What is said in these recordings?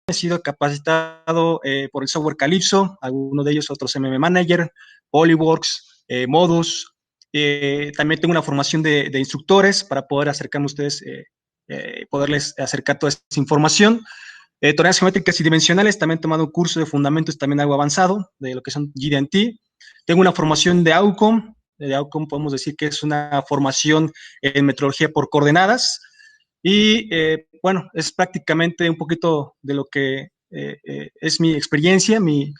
he sido capacitado por el software Calypso, algunos de ellos otros MM Manager, Polyworks, Modus. También tengo una formación de instructores para poder acercarme a ustedes, poderles acercar toda esa información. Teorías geométricas y dimensionales, también he tomado un curso de fundamentos, también algo avanzado, de lo que son GD&T. Tengo una formación de AUCOM. De AUCOM podemos decir que es una formación en metrología por coordenadas. Y bueno, es prácticamente un poquito de lo que es mi experiencia, mi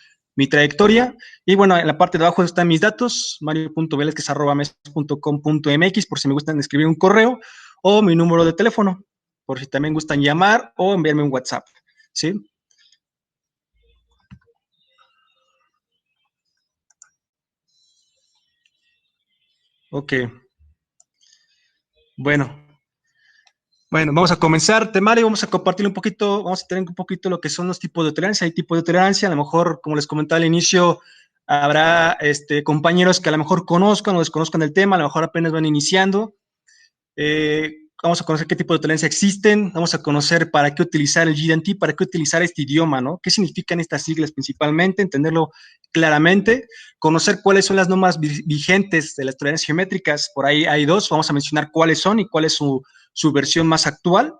trayectoria. Y bueno, en la parte de abajo están mis datos, mario.velezquez@mes.com.mx, por si me gustan escribir un correo, o mi número de teléfono, por si también gustan llamar o enviarme un WhatsApp, ¿sí? Ok, bueno. Bueno, vamos a comenzar, temario, vamos a compartir un poquito, vamos a tener un poquito lo que son los tipos de tolerancia. Hay tipos de tolerancia, a lo mejor, como les comentaba al inicio, habrá compañeros que a lo mejor conozcan o desconozcan el tema, a lo mejor apenas van iniciando. Vamos a conocer qué tipo de tolerancia existen, vamos a conocer para qué utilizar el GD&T, para qué utilizar este idioma, ¿no? ¿Qué significan estas siglas principalmente? Entenderlo claramente, conocer cuáles son las normas vigentes de las tolerancias geométricas, por ahí hay dos, vamos a mencionar cuáles son y cuál es su versión más actual.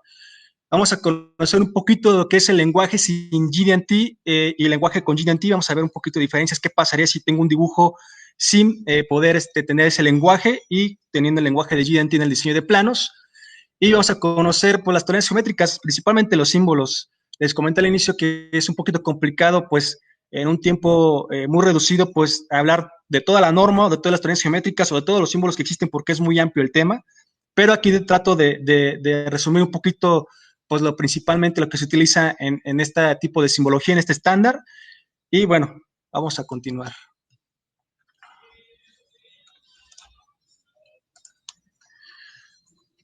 Vamos a conocer un poquito de lo que es el lenguaje sin GD&T y el lenguaje con GD&T. Vamos a ver un poquito de diferencias. ¿Qué pasaría si tengo un dibujo sin poder tener ese lenguaje y teniendo el lenguaje de GD&T en el diseño de planos? Y vamos a conocer pues, las tolerancias geométricas, principalmente los símbolos. Les comenté al inicio que es un poquito complicado, pues, en un tiempo muy reducido, pues, hablar de toda la norma, de todas las tolerancias geométricas o de todos los símbolos que existen, porque es muy amplio el tema. Pero aquí trato de resumir un poquito, pues, principalmente lo que se utiliza en este tipo de simbología, en este estándar. Y bueno, vamos a continuar.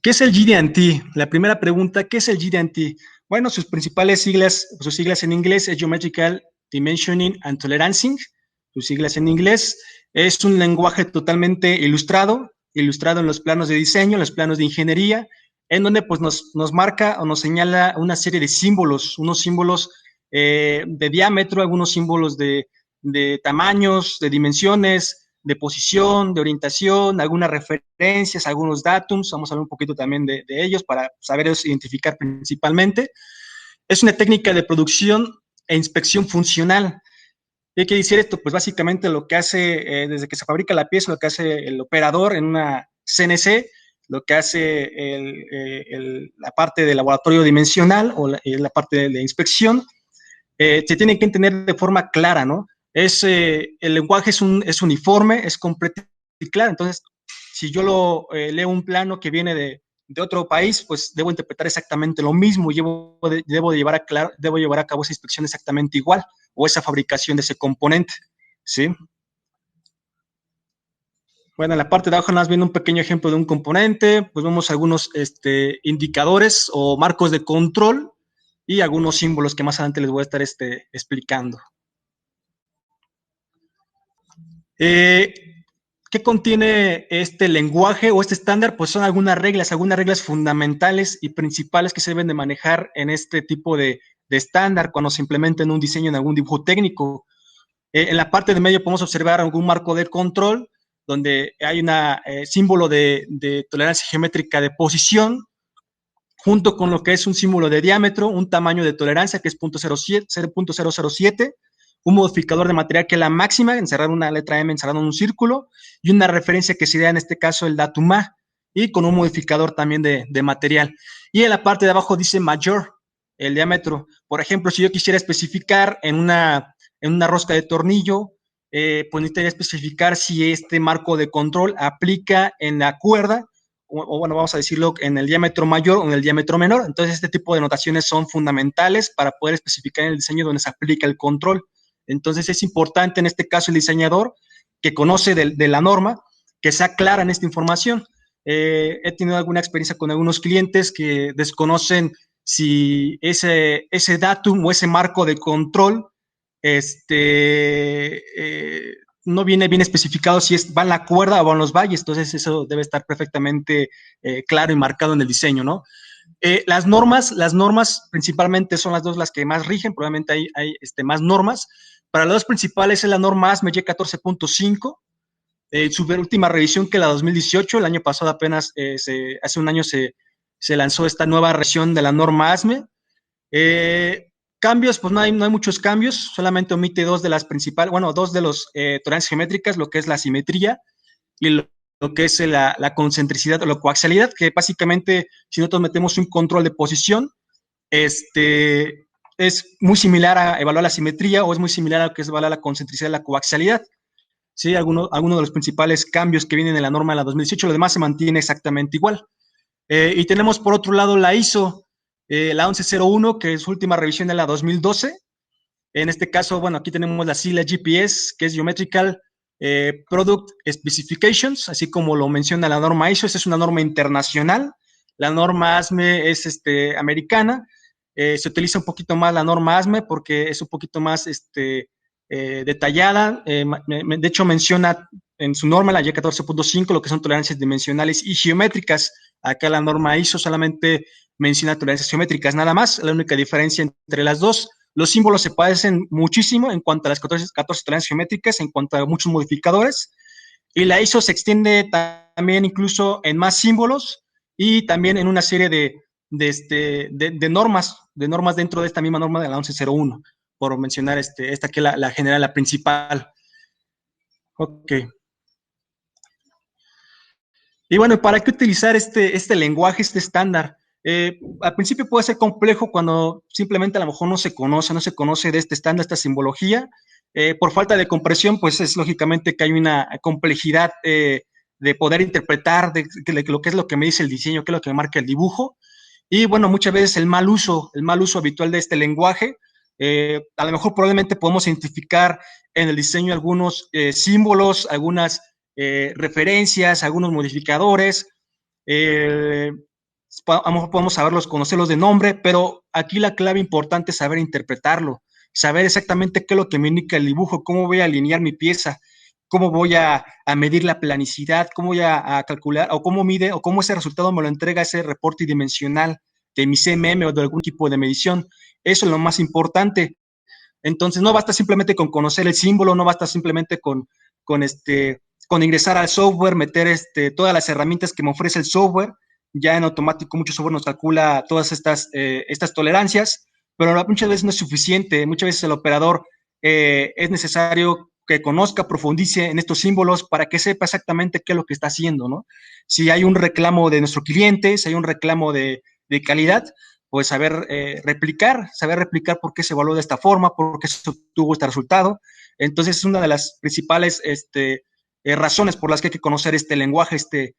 ¿Qué es el GD&T? La primera pregunta, ¿qué es el GD&T? Bueno, sus principales siglas, sus siglas en inglés es Geometrical Dimensioning and Tolerancing, sus siglas en inglés. Es un lenguaje totalmente ilustrado en los planos de diseño, en los planos de ingeniería, en donde pues nos marca o nos señala una serie de símbolos, unos símbolos de diámetro, algunos símbolos de tamaños, de dimensiones, de posición, de orientación, algunas referencias, algunos datums, vamos a hablar un poquito también de ellos para saberlos identificar principalmente. Es una técnica de producción e inspección funcional. ¿Qué quiere decir esto? Pues básicamente lo que hace, desde que se fabrica la pieza, lo que hace el operador en una CNC, lo que hace la parte de laboratorio dimensional o la parte de inspección, se tiene que entender de forma clara, ¿no? El lenguaje es uniforme, es completo y claro. Entonces, si yo leo un plano que viene de otro país, pues debo interpretar exactamente lo mismo y debo llevar a cabo esa inspección exactamente igual o esa fabricación de ese componente, ¿sí? Bueno, en la parte de abajo nada más viendo un pequeño ejemplo de un componente, pues vemos algunos indicadores o marcos de control y algunos símbolos que más adelante les voy a estar explicando. Eh, ¿Qué contiene este lenguaje o este estándar? Pues son algunas reglas fundamentales y principales que se deben de manejar en este tipo de estándar cuando se implementa en un diseño, en algún dibujo técnico. En la parte de medio podemos observar algún marco de control donde hay un símbolo de tolerancia geométrica de posición junto con lo que es un símbolo de diámetro, un tamaño de tolerancia que es 0.007, un modificador de material que es la máxima, encerrar una letra M encerrado en un círculo, y una referencia que sería en este caso el datum A, y con un modificador también de material. Y en la parte de abajo dice mayor, el diámetro. Por ejemplo, si yo quisiera especificar en una rosca de tornillo, pues necesitaría especificar si este marco de control aplica en la cuerda o bueno, vamos a decirlo, en el diámetro mayor o en el diámetro menor. Entonces, este tipo de notaciones son fundamentales para poder especificar en el diseño donde se aplica el control. Entonces, es importante en este caso el diseñador que conoce de la norma, que sea clara en esta información. He tenido alguna experiencia con algunos clientes que desconocen si ese datum o ese marco de control no viene bien especificado si va en la cuerda o va en los valles, entonces eso debe estar perfectamente claro y marcado en el diseño, ¿no? Las normas principalmente son las dos las que más rigen, probablemente hay más normas. Para las dos principales es la norma ASME Y14.5, su última revisión que la 2018, el año pasado apenas, hace un año se lanzó esta nueva revisión de la norma ASME. Cambios, pues no hay muchos cambios, solamente omite dos de las principales, bueno, dos de los tolerancias geométricas, lo que es la simetría y lo que es la concentricidad o la coaxialidad, que básicamente si nosotros metemos un control de posición, es muy similar a evaluar la simetría o es muy similar a lo que es evaluar la concentricidad y la coaxialidad. Sí, algunos de los principales cambios que vienen en la norma de la 2018, lo demás se mantiene exactamente igual. Y tenemos por otro lado la ISO, la 1101, que es su última revisión de la 2012. En este caso, bueno, aquí tenemos la sigla GPS, que es Geometrical Product Specifications, así como lo menciona la norma ISO. Esta es una norma internacional. La norma ASME es americana. Se utiliza un poquito más la norma ASME porque es un poquito más detallada. De hecho, menciona en su norma, la Y14.5, lo que son tolerancias dimensionales y geométricas. Acá la norma ISO solamente menciona tolerancias geométricas, nada más. La única diferencia entre las dos. Los símbolos se parecen muchísimo en cuanto a las 14 tolerancias geométricas, en cuanto a muchos modificadores. Y la ISO se extiende también incluso en más símbolos y también en una serie de normas dentro de esta misma norma de la 1101, por mencionar esta que es la general, la principal. Ok. Y bueno, ¿para qué utilizar este lenguaje, este estándar? Al principio puede ser complejo cuando simplemente a lo mejor no se conoce de este estándar, esta simbología. Por falta de compresión, pues es lógicamente que hay una complejidad de poder interpretar de lo que es lo que me dice el diseño, qué es lo que me marca el dibujo. Y bueno, muchas veces el mal uso habitual de este lenguaje, a lo mejor probablemente podemos identificar en el diseño algunos símbolos, algunas referencias, algunos modificadores. A lo mejor podemos saberlos, conocerlos de nombre, pero aquí la clave importante es saber interpretarlo, saber exactamente qué es lo que me indica el dibujo, cómo voy a alinear mi pieza, cómo voy a medir la planicidad, cómo voy a calcular, o cómo mide, o cómo ese resultado me lo entrega ese reporte dimensional de mi CMM o de algún tipo de medición. Eso es lo más importante. Entonces, no basta simplemente con conocer el símbolo, no basta simplemente con, con ingresar al software, meter todas las herramientas que me ofrece el software. Ya en automático mucho software nos calcula todas estas tolerancias, pero muchas veces no es suficiente. Muchas veces el operador es necesario que conozca, profundice en estos símbolos para que sepa exactamente qué es lo que está haciendo, ¿no? Si hay un reclamo de nuestro cliente, si hay un reclamo de calidad, pues saber replicar por qué se evaluó de esta forma, por qué se obtuvo este resultado. Entonces es una de las principales razones por las que hay que conocer este lenguaje, este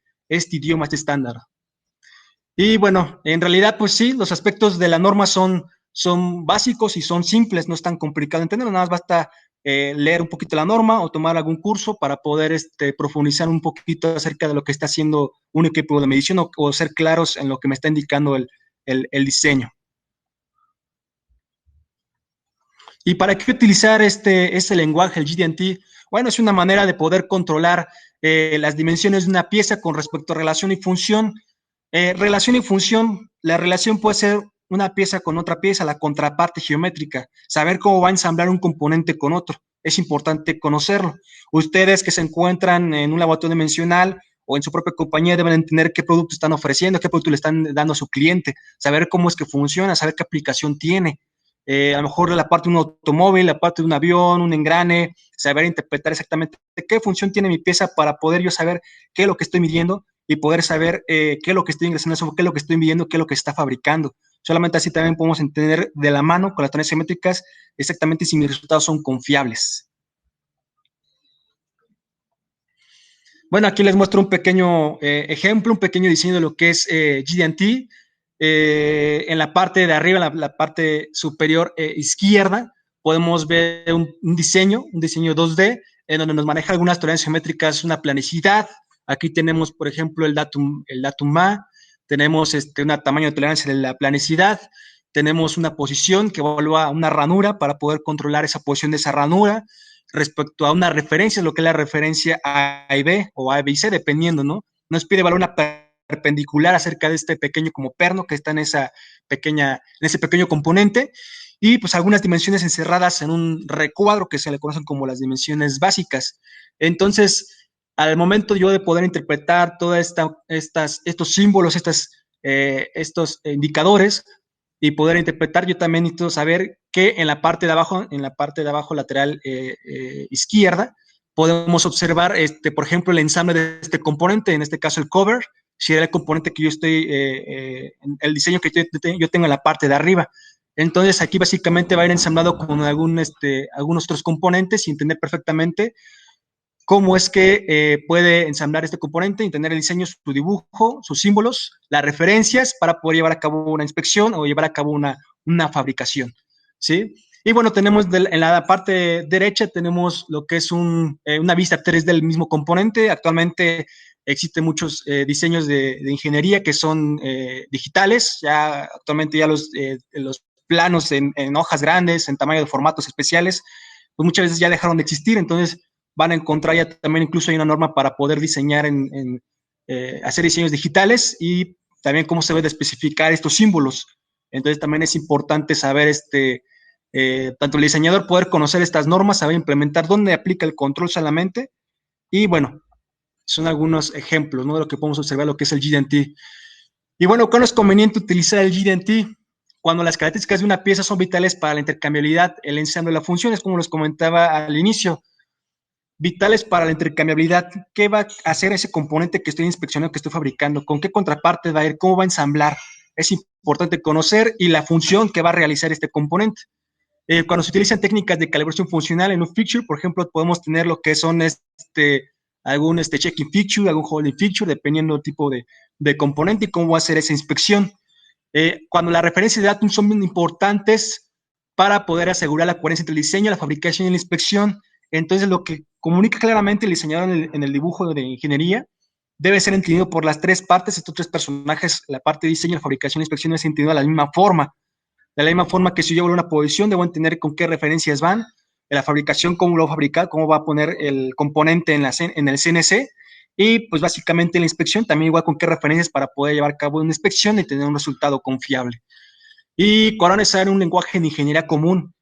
idioma, este estándar. Y bueno, en realidad, pues sí, los aspectos de la norma son básicos y son simples, no es tan complicado entenderlo, nada más basta leer un poquito la norma o tomar algún curso para poder profundizar un poquito acerca de lo que está haciendo un equipo de medición o ser claros en lo que me está indicando el diseño. ¿Y para qué utilizar este lenguaje, el GD&T? Bueno, es una manera de poder controlar las dimensiones de una pieza con respecto a relación y función. Relación y función, la relación puede ser una pieza con otra pieza, la contraparte geométrica, saber cómo va a ensamblar un componente con otro. Es importante conocerlo. Ustedes que se encuentran en un laboratorio dimensional o en su propia compañía deben entender qué producto están ofreciendo, qué producto le están dando a su cliente, saber cómo es que funciona, saber qué aplicación tiene. A lo mejor la parte de un automóvil, la parte de un avión, un engrane, saber interpretar exactamente qué función tiene mi pieza para poder yo saber qué es lo que estoy midiendo y poder saber qué es lo que estoy ingresando, qué es lo que estoy midiendo, qué es lo que está fabricando. Solamente así también podemos entender de la mano con las tolerancias geométricas exactamente si mis resultados son confiables. Bueno, aquí les muestro un pequeño ejemplo, un pequeño diseño de lo que es GD&T. En la parte de arriba, la parte superior izquierda, podemos ver un diseño 2D, en donde nos maneja algunas tolerancias geométricas, una planicidad. Aquí tenemos, por ejemplo, el datum A, tenemos un tamaño de tolerancia de la planicidad, tenemos una posición que evalúa una ranura para poder controlar esa posición de esa ranura respecto a una referencia, lo que es la referencia A y B o A, B y C, dependiendo, ¿no? Nos pide evaluar una perpendicular acerca de este pequeño como perno que está en ese pequeño componente, y pues algunas dimensiones encerradas en un recuadro que se le conocen como las dimensiones básicas. Entonces, al momento yo de poder interpretar todos estos símbolos, estos indicadores, y poder interpretar, yo también necesito saber que en la parte de abajo lateral izquierda, podemos observar, por ejemplo, el ensamble de este componente, en este caso el cover, si era el componente que yo estoy, el diseño que yo tengo en la parte de arriba. Entonces aquí básicamente va a ir ensamblado con algunos otros componentes y entender perfectamente cómo es que puede ensamblar este componente y tener el diseño, su dibujo, sus símbolos, las referencias para poder llevar a cabo una inspección o llevar a cabo una fabricación, ¿sí? Y bueno, tenemos en la parte derecha tenemos lo que es una vista 3D del mismo componente. Actualmente existen muchos diseños de ingeniería que son digitales. Ya actualmente ya los planos en hojas grandes, en tamaño de formatos especiales, pues muchas veces ya dejaron de existir. Entonces van a encontrar ya también incluso hay una norma para poder diseñar hacer diseños digitales y también cómo se debe de especificar estos símbolos. Entonces también es importante saber tanto el diseñador poder conocer estas normas, saber implementar dónde aplica el control solamente, y bueno, son algunos ejemplos, ¿no?, de lo que podemos observar, lo que es el GD&T. Y bueno, ¿cuándo es conveniente utilizar el GD&T? Cuando las características de una pieza son vitales para la intercambiabilidad, el ensamble de las funciones, como les comentaba al inicio, vitales para la intercambiabilidad. ¿Qué va a hacer ese componente que estoy inspeccionando, que estoy fabricando? ¿Con qué contraparte va a ir? ¿Cómo va a ensamblar? Es importante conocer y la función que va a realizar este componente. Cuando se utilizan técnicas de calibración funcional en un fixture, por ejemplo, podemos tener lo que son algún checking fixture, algún holding fixture, dependiendo del tipo de componente y cómo va a hacer esa inspección. Cuando las referencias de datos son bien importantes para poder asegurar la coherencia entre el diseño, la fabricación y la inspección. Entonces, lo que comunica claramente el diseñador en el dibujo de ingeniería debe ser entendido por las tres partes, estos tres personajes, la parte de diseño, la fabricación y la inspección, es entendido de la misma forma. De la misma forma que si yo voy a una posición, debo entender con qué referencias van, en la fabricación, cómo lo va a fabricar, cómo va a poner el componente en el CNC, y pues básicamente la inspección también igual con qué referencias para poder llevar a cabo una inspección y tener un resultado confiable. Y ahora necesitar un lenguaje de ingeniería común.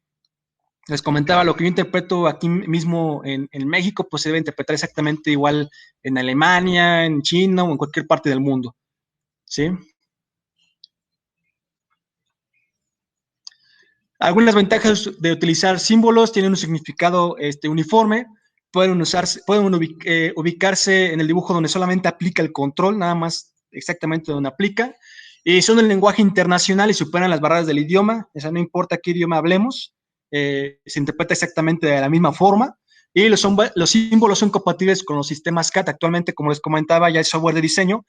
Les comentaba, lo que yo interpreto aquí mismo en México, pues se debe interpretar exactamente igual en Alemania, en China o en cualquier parte del mundo, ¿sí? Algunas ventajas de utilizar símbolos: tienen un significado uniforme, pueden ubicarse en el dibujo donde solamente aplica el control, nada más exactamente donde aplica, y son el lenguaje internacional y superan las barreras del idioma. O sea, no importa qué idioma hablemos, se interpreta exactamente de la misma forma, y los símbolos son compatibles con los sistemas CAD. Actualmente, como les comentaba, ya hay software de diseño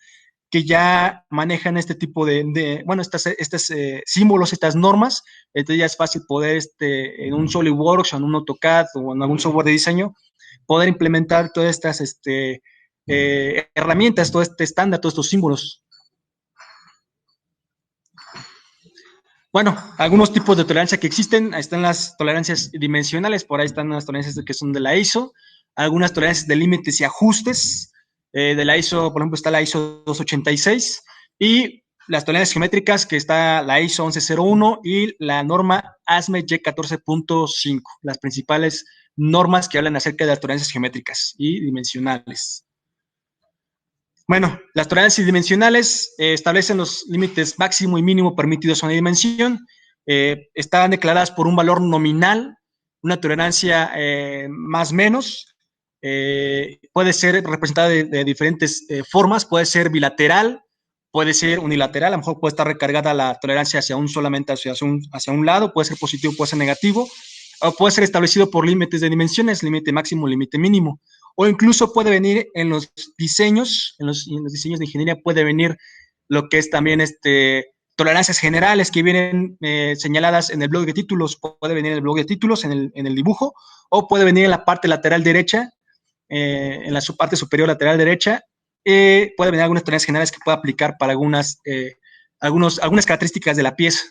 que ya manejan este tipo bueno, estos símbolos, estas normas. Entonces ya es fácil poder en un SolidWorks o en un AutoCAD o en algún software de diseño poder implementar todas estas herramientas, todo este estándar, todos estos símbolos. Bueno, algunos tipos de tolerancia que existen: ahí están las tolerancias dimensionales, por ahí están las tolerancias que son de la ISO, algunas tolerancias de límites y ajustes. De la ISO, por ejemplo, está la ISO 286, y las tolerancias geométricas, que está la ISO 1101 y la norma ASME Y14.5, las principales normas que hablan acerca de las tolerancias geométricas y dimensionales. Bueno, las tolerancias dimensionales establecen los límites máximo y mínimo permitidos a una dimensión. Están declaradas por un valor nominal, una tolerancia más menos. Puede ser representada de diferentes formas, puede ser bilateral, puede ser unilateral, a lo mejor puede estar recargada la tolerancia solamente hacia un lado, puede ser positivo, puede ser negativo, o puede ser establecido por límites de dimensiones, límite máximo, límite mínimo, o incluso puede venir en los diseños, en los diseños de ingeniería puede venir lo que es también tolerancias generales que vienen señaladas en el bloque de títulos. Puede venir en el bloque de títulos, en el dibujo, o puede venir en la parte lateral derecha, en la parte superior lateral derecha. Puede venir algunas tolerancias generales que pueda aplicar para algunas características de la pieza.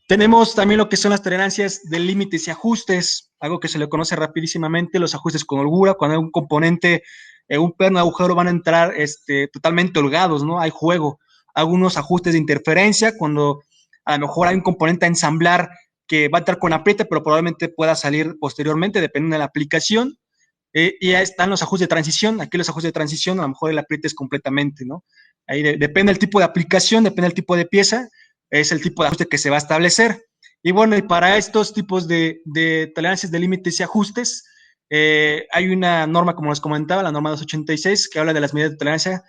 Tenemos también lo que son las tolerancias de límites y ajustes, algo que se le conoce rapidísimamente, los ajustes con holgura, cuando hay un componente un perno de agujero van a entrar totalmente holgados, ¿no? Hay juego, algunos ajustes de interferencia, cuando a lo mejor hay un componente a ensamblar que va a entrar con apriete, pero probablemente pueda salir posteriormente, dependiendo de la aplicación. Y ahí están los ajustes de transición. Aquí los ajustes de transición, a lo mejor el apriete es completamente, ¿no? Ahí depende del tipo de aplicación, depende del tipo de pieza, es el tipo de ajuste que se va a establecer. Y bueno, y para estos tipos de tolerancias de límites y ajustes, hay una norma, como les comentaba, la norma 286, que habla de las medidas de tolerancia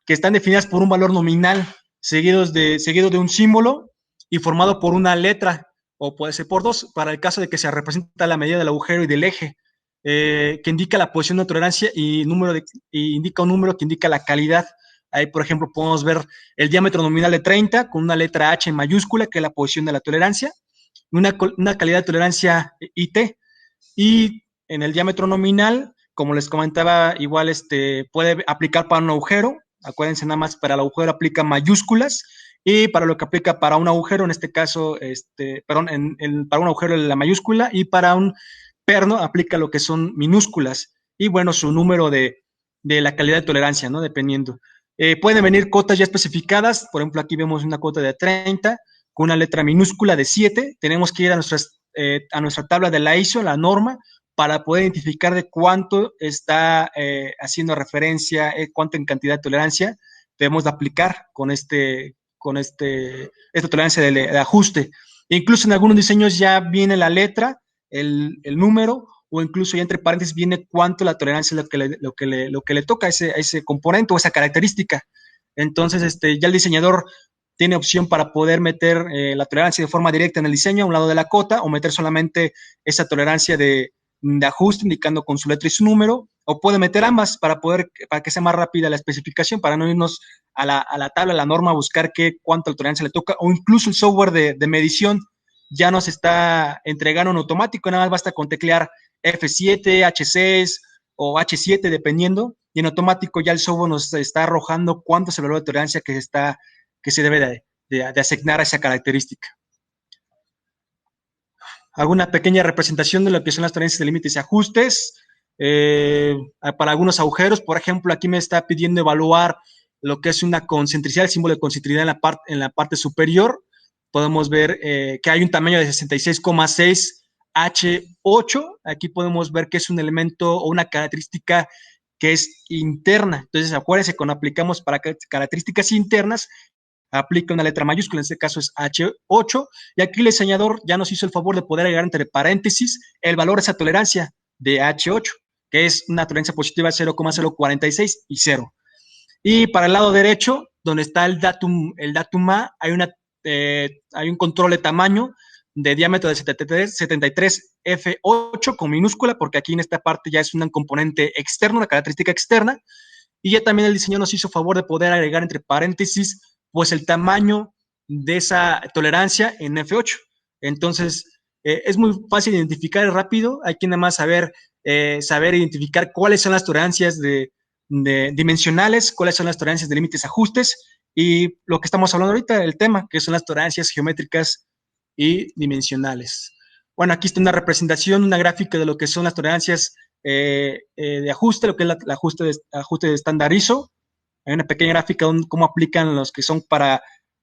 que están definidas por un valor nominal seguido de un símbolo y formado por una letra, o puede ser por dos, para el caso de que se representa la medida del agujero y del eje, que indica la posición de tolerancia y indica un número que indica la calidad. Ahí, por ejemplo, podemos ver el diámetro nominal de 30 con una letra H en mayúscula, que es la posición de la tolerancia, una calidad de tolerancia IT. Y en el diámetro nominal, como les comentaba, igual puede aplicar para un agujero. Acuérdense, nada más para el agujero aplica mayúsculas, y para lo que aplica para un agujero, en este caso, perdón, para un agujero la mayúscula, y para un perno aplica lo que son minúsculas. Y bueno, su número de la calidad de tolerancia, ¿no? Dependiendo. Pueden venir cotas ya especificadas. Por ejemplo, aquí vemos una cota de 30 con una letra minúscula de 7. Tenemos que ir a nuestra tabla de la ISO, la norma, para poder identificar de cuánto está haciendo referencia, cuánto en cantidad de tolerancia debemos de aplicar con esta tolerancia de ajuste. Incluso en algunos diseños ya viene la letra, el número, o incluso ya entre paréntesis viene cuánto la tolerancia es lo que le toca a ese componente o esa característica. Entonces, ya el diseñador tiene opción para poder meter la tolerancia de forma directa en el diseño a un lado de la cota, o meter solamente esa tolerancia de ajuste indicando con su letra y su número, o puede meter ambas para que sea más rápida la especificación, para no irnos a la tabla, a la norma, a buscar cuánta tolerancia le toca, o incluso el software de medición ya nos está entregando en automático, nada más basta con teclear F7, H6 o H7 dependiendo, y en automático ya el software nos está arrojando cuánto es el valor de tolerancia que se debe de asignar a esa característica. Hago una pequeña representación de lo que son las tolerancias de límites y ajustes. Para algunos agujeros, por ejemplo, aquí me está pidiendo evaluar lo que es una concentricidad, el símbolo de concentricidad en la parte superior. Podemos ver que hay un tamaño de 66,6 H8. Aquí podemos ver que es un elemento o una característica que es interna. Entonces, acuérdense, cuando aplicamos para características internas, aplica una letra mayúscula, en este caso es H8, y aquí el diseñador ya nos hizo el favor de poder agregar entre paréntesis el valor de esa tolerancia de H8, que es una tolerancia positiva de 0,046 y 0. Y para el lado derecho, donde está el datum A, hay un control de tamaño de diámetro de 73 F8 con minúscula, porque aquí en esta parte ya es un componente externo, una característica externa, y ya también el diseño nos hizo favor de poder agregar entre paréntesis pues el tamaño de esa tolerancia en F8. Entonces, es muy fácil identificar rápido. Hay que nada más saber identificar cuáles son las tolerancias dimensionales, cuáles son las tolerancias de límites ajustes, y lo que estamos hablando ahorita, el tema, que son las tolerancias geométricas y dimensionales. Bueno, aquí está una representación, una gráfica de lo que son las tolerancias de ajuste, lo que es el ajuste de estándar ISO. Hay una pequeña gráfica de cómo aplican los que son para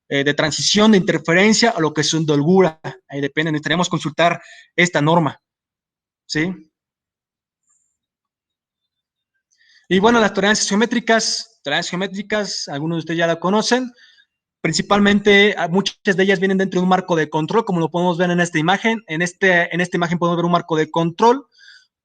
de transición, de interferencia, o lo que son de holgura. Ahí depende, necesitaríamos consultar esta norma, ¿sí? Y bueno, las tolerancias geométricas, algunos de ustedes ya la conocen. Principalmente, muchas de ellas vienen dentro de un marco de control, como lo podemos ver en esta imagen. En esta imagen podemos ver un marco de control,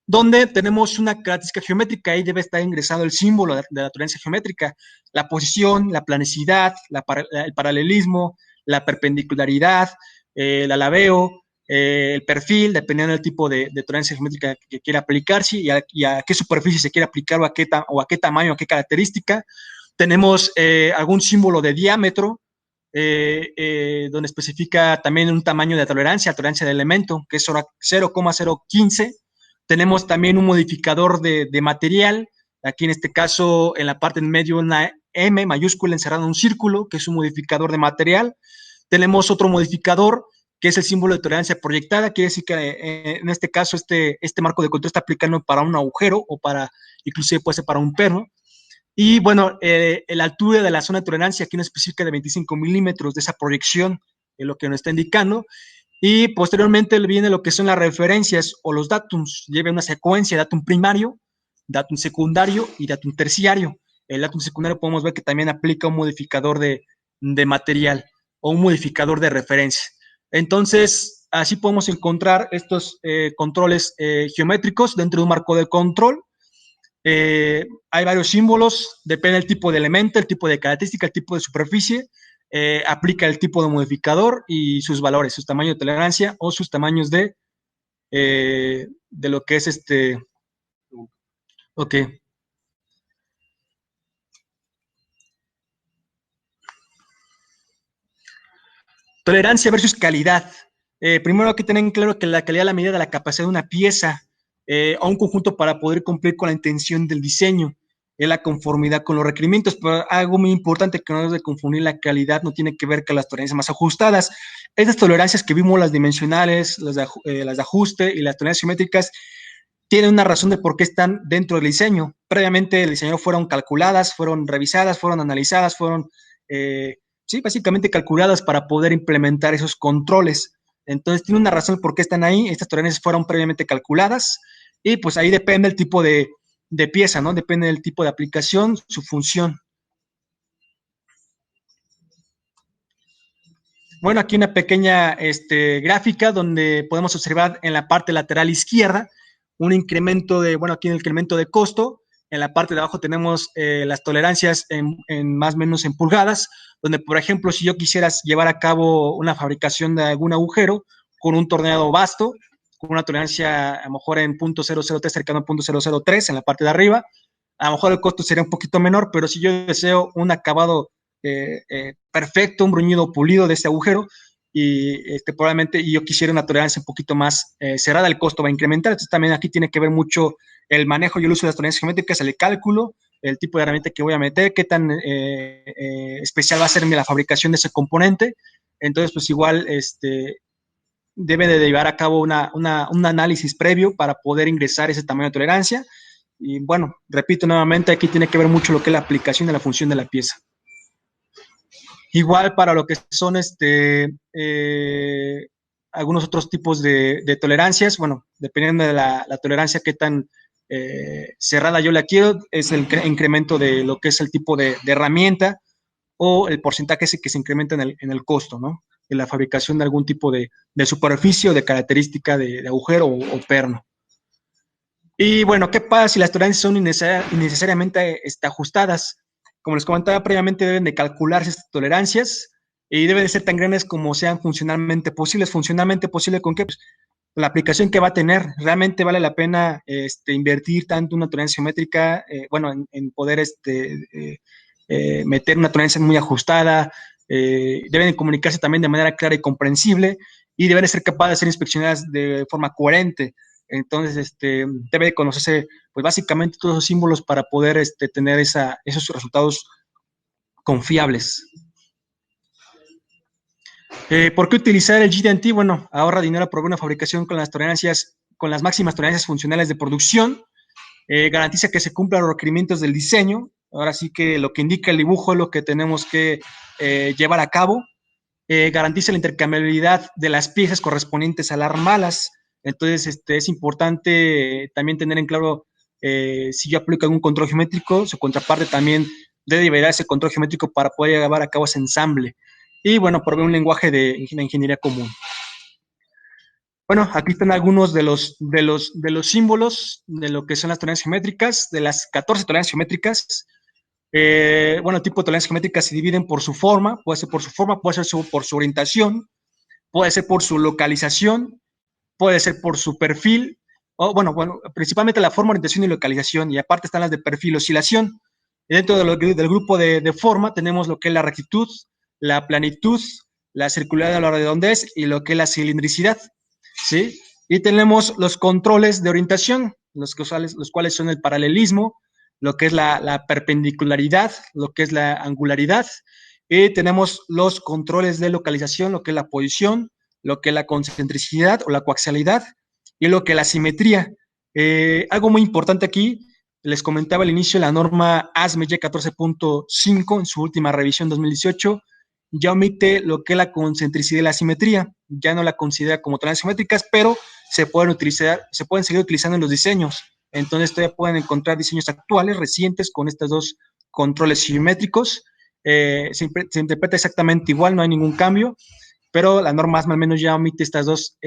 donde tenemos una característica geométrica. Ahí debe estar ingresado el símbolo de la tolerancia geométrica, la posición, la planicidad, el paralelismo, la perpendicularidad, el alabeo, el perfil, dependiendo del tipo de tolerancia geométrica que quiera aplicarse, y a qué superficie se quiere aplicar, o a qué tamaño, a qué característica. Tenemos algún símbolo de diámetro, donde especifica también un tamaño de tolerancia del elemento, que es 0,015. Tenemos también un modificador de material, aquí en este caso en la parte en medio una M mayúscula encerrada en un círculo, que es un modificador de material. Tenemos otro modificador ¿Qué es el símbolo de tolerancia proyectada? Quiere decir que en este caso este marco de control está aplicando para un agujero o para, inclusive puede ser para un perno. Y bueno, la altura de la zona de tolerancia aquí no especifica de 25 milímetros de esa proyección, es lo que nos está indicando. Y posteriormente viene lo que son las referencias o los datums. Lleva una secuencia, datum primario, datum secundario y datum terciario. El datum secundario podemos ver que también aplica un modificador de material o un modificador de referencia. Entonces, así podemos encontrar estos controles geométricos dentro de un marco de control. Hay varios símbolos, depende del tipo de elemento, el tipo de característica, el tipo de superficie, aplica el tipo de modificador y sus valores, sus tamaños de tolerancia o sus tamaños de lo que es ok. Tolerancia versus calidad. Primero hay que tener en claro que la calidad es la medida de la capacidad de una pieza o un conjunto para poder cumplir con la intención del diseño, es la conformidad con los requerimientos, pero algo muy importante que no debe de confundir la calidad no tiene que ver con las tolerancias más ajustadas. Estas tolerancias que vimos, las dimensionales, las de ajuste y las tolerancias simétricas, tienen una razón de por qué están dentro del diseño. Previamente el diseño fueron calculadas, fueron revisadas, fueron analizadas, fueron sí, básicamente calculadas para poder implementar esos controles. Entonces, tiene una razón por qué están ahí. Estas tolerancias fueron previamente calculadas y pues ahí depende el tipo de pieza, ¿no? Depende del tipo de aplicación, su función. Bueno, aquí una pequeña gráfica donde podemos observar en la parte lateral izquierda un incremento bueno, aquí un incremento de costo. En la parte de abajo tenemos las tolerancias en más o menos en pulgadas, donde, por ejemplo, si yo quisiera llevar a cabo una fabricación de algún agujero con un torneado vasto, con una tolerancia a lo mejor en .003 cercano a .003 en la parte de arriba, a lo mejor el costo sería un poquito menor, pero si yo deseo un acabado perfecto, un bruñido pulido de este agujero, y probablemente y yo quisiera una tolerancia un poquito más cerrada, el costo va a incrementar. Entonces también aquí tiene que ver mucho el manejo y el uso de las tolerancias geométricas, el cálculo, el tipo de herramienta que voy a meter, qué tan especial va a ser la fabricación de ese componente. Entonces, pues igual debe de llevar a cabo un análisis previo para poder ingresar ese tamaño de tolerancia. Y bueno, repito nuevamente, aquí tiene que ver mucho lo que es la aplicación de la función de la pieza. Igual para lo que son algunos otros tipos de tolerancias, bueno, dependiendo de la tolerancia que tan cerrada yo la quiero, es el incremento de lo que es el tipo de herramienta o el porcentaje ese que se incrementa en el costo, ¿no? De la fabricación de algún tipo de superficie o de característica de agujero o perno. Y bueno, ¿qué pasa si las tolerancias son innecesariamente ajustadas? Como les comentaba previamente, deben de calcularse estas tolerancias y deben de ser tan grandes como sean funcionalmente posibles. ¿Funcionalmente posible con qué? Pues, la aplicación que va a tener. ¿Realmente vale la pena invertir tanto una tolerancia geométrica, bueno, en poder meter una tolerancia muy ajustada? Deben de comunicarse también de manera clara y comprensible y deben de ser capaces de ser inspeccionadas de forma coherente. Entonces, debe de conocerse, pues básicamente todos los símbolos para poder tener esos resultados confiables. ¿Por qué utilizar el GD&T? Bueno, ahorra dinero por una fabricación con las máximas tolerancias funcionales de producción, garantiza que se cumplan los requerimientos del diseño. Ahora sí que lo que indica el dibujo es lo que tenemos que llevar a cabo. Garantiza la intercambiabilidad de las piezas correspondientes a las malas. Entonces, es importante también tener en claro si yo aplico algún control geométrico, su contraparte también debe liberar ese control geométrico para poder llevar a cabo ese ensamble. Y bueno, provee un lenguaje de ingeniería común. Bueno, aquí están algunos de los símbolos de lo que son las tolerancias geométricas, de las 14 tolerancias geométricas. Bueno, el tipo de tolerancias geométricas se dividen por su forma, puede ser por su forma, puede ser por su orientación, puede ser por su localización, puede ser por su perfil, o bueno, principalmente la forma, orientación y localización, y aparte están las de perfil, oscilación. Y dentro del grupo de forma tenemos lo que es la rectitud, la planitud, la circularidad de la redondez y lo que es la cilindricidad, ¿sí? Y tenemos los controles de orientación, los cuales son el paralelismo, lo que es la perpendicularidad, lo que es la angularidad, y tenemos los controles de localización, lo que es la posición, lo que es la concentricidad o la coaxialidad y lo que es la simetría. Algo muy importante aquí, les comentaba al inicio, la norma ASME 14.5 en su última revisión 2018 ya omite lo que es la concentricidad y la simetría, ya no la considera como tonalidades simétricas, pero se pueden seguir utilizando en los diseños. Entonces todavía pueden encontrar diseños actuales, recientes, con estos dos controles simétricos. Se interpreta exactamente igual, no hay ningún cambio, pero la norma ASME al menos ya omite estas dos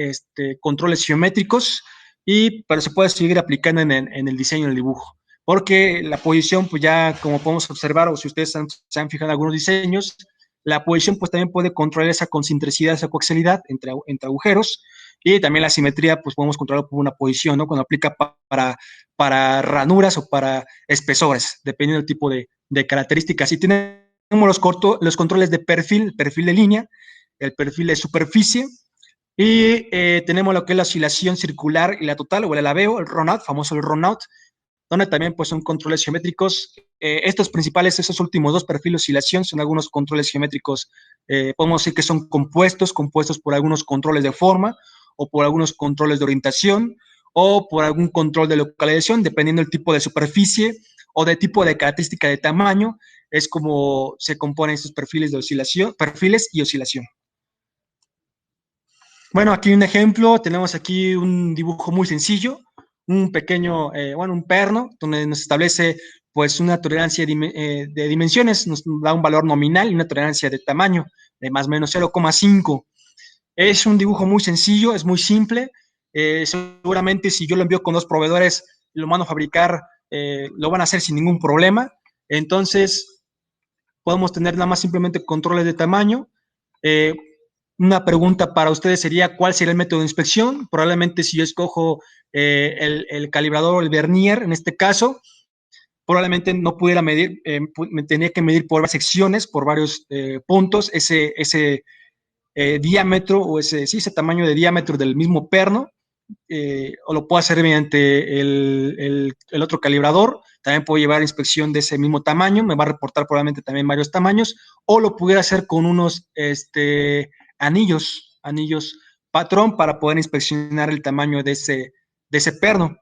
controles geométricos, pero se puede seguir aplicando en el diseño, en el dibujo. Porque la posición, pues ya como podemos observar, o si ustedes se han fijado en algunos diseños, la posición pues también puede controlar esa concentricidad, esa coaxialidad entre agujeros, y también la simetría pues podemos controlar por una posición, ¿no? Cuando aplica para ranuras o para espesores, dependiendo del tipo de características. Y tenemos los controles de perfil de línea, el perfil de superficie, y tenemos lo que es la oscilación circular y la total, o el alabeo, el run-out, famoso el run-out, donde también pues, son controles geométricos. Estos principales, esos últimos dos perfiles de oscilación, son algunos controles geométricos, podemos decir que son compuestos por algunos controles de forma, o por algunos controles de orientación, o por algún control de localización, dependiendo del tipo de superficie o de tipo de característica de tamaño, es como se componen estos perfiles de oscilación, perfiles y oscilación. Bueno, aquí un ejemplo, tenemos aquí un dibujo muy sencillo, un pequeño, un perno, donde nos establece pues una tolerancia de dimensiones, nos da un valor nominal y una tolerancia de tamaño de más o menos 0,5. Es un dibujo muy sencillo, es muy simple, seguramente si yo lo envío con dos proveedores, lo mando a fabricar, lo van a hacer sin ningún problema, entonces podemos tener nada más simplemente controles de tamaño. Una pregunta para ustedes sería, ¿cuál sería el método de inspección? Probablemente si yo escojo el calibrador o el vernier, en este caso, probablemente no pudiera medir, me tenía que medir por varias secciones, por varios puntos, ese diámetro o ese tamaño de diámetro del mismo perno, o lo puedo hacer mediante el otro calibrador, también puedo llevar inspección de ese mismo tamaño, me va a reportar probablemente también varios tamaños, o lo pudiera hacer con unos anillos patrón para poder inspeccionar el tamaño de ese perno.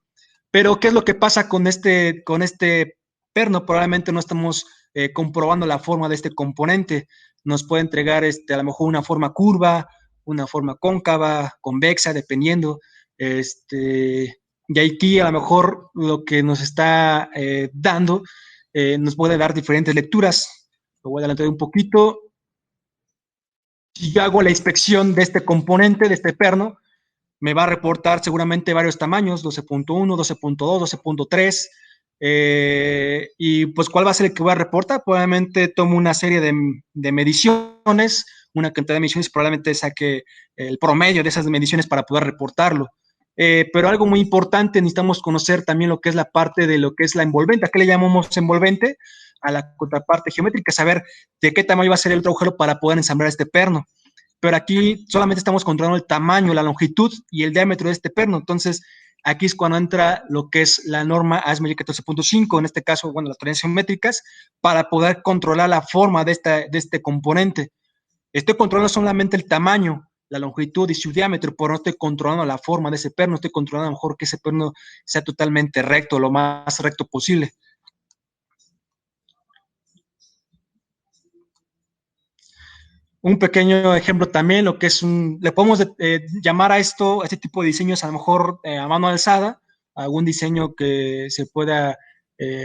Pero, ¿qué es lo que pasa con este perno? Probablemente no estamos comprobando la forma de este componente. Nos puede entregar a lo mejor una forma curva, una forma cóncava, convexa, dependiendo. Y aquí a lo mejor lo que nos está dando nos puede dar diferentes lecturas. Lo voy a adelantar un poquito. Si yo hago la inspección de este componente, de este perno, me va a reportar seguramente varios tamaños, 12.1, 12.2, 12.3. Y pues, ¿cuál va a ser el que voy a reportar? Probablemente tomo una serie de mediciones, una cantidad de mediciones, probablemente saque el promedio de esas mediciones para poder reportarlo. Pero algo muy importante, necesitamos conocer también lo que es la parte de lo que es la envolvente. ¿A qué le llamamos envolvente? A la contraparte geométrica, saber de qué tamaño va a ser el otro agujero para poder ensamblar este perno. Pero aquí solamente estamos controlando el tamaño, la longitud y el diámetro de este perno. Entonces, aquí es cuando entra lo que es la norma ASME 14.5, en este caso, bueno, las tolerancias geométricas, para poder controlar la forma de este componente. Estoy controlando solamente el tamaño, la longitud y su diámetro, pero no estoy controlando la forma de ese perno, estoy controlando a lo mejor que ese perno sea totalmente recto, lo más recto posible. Un pequeño ejemplo también, lo que es le podemos llamar a este tipo de diseños a lo mejor a mano alzada, algún diseño que se pueda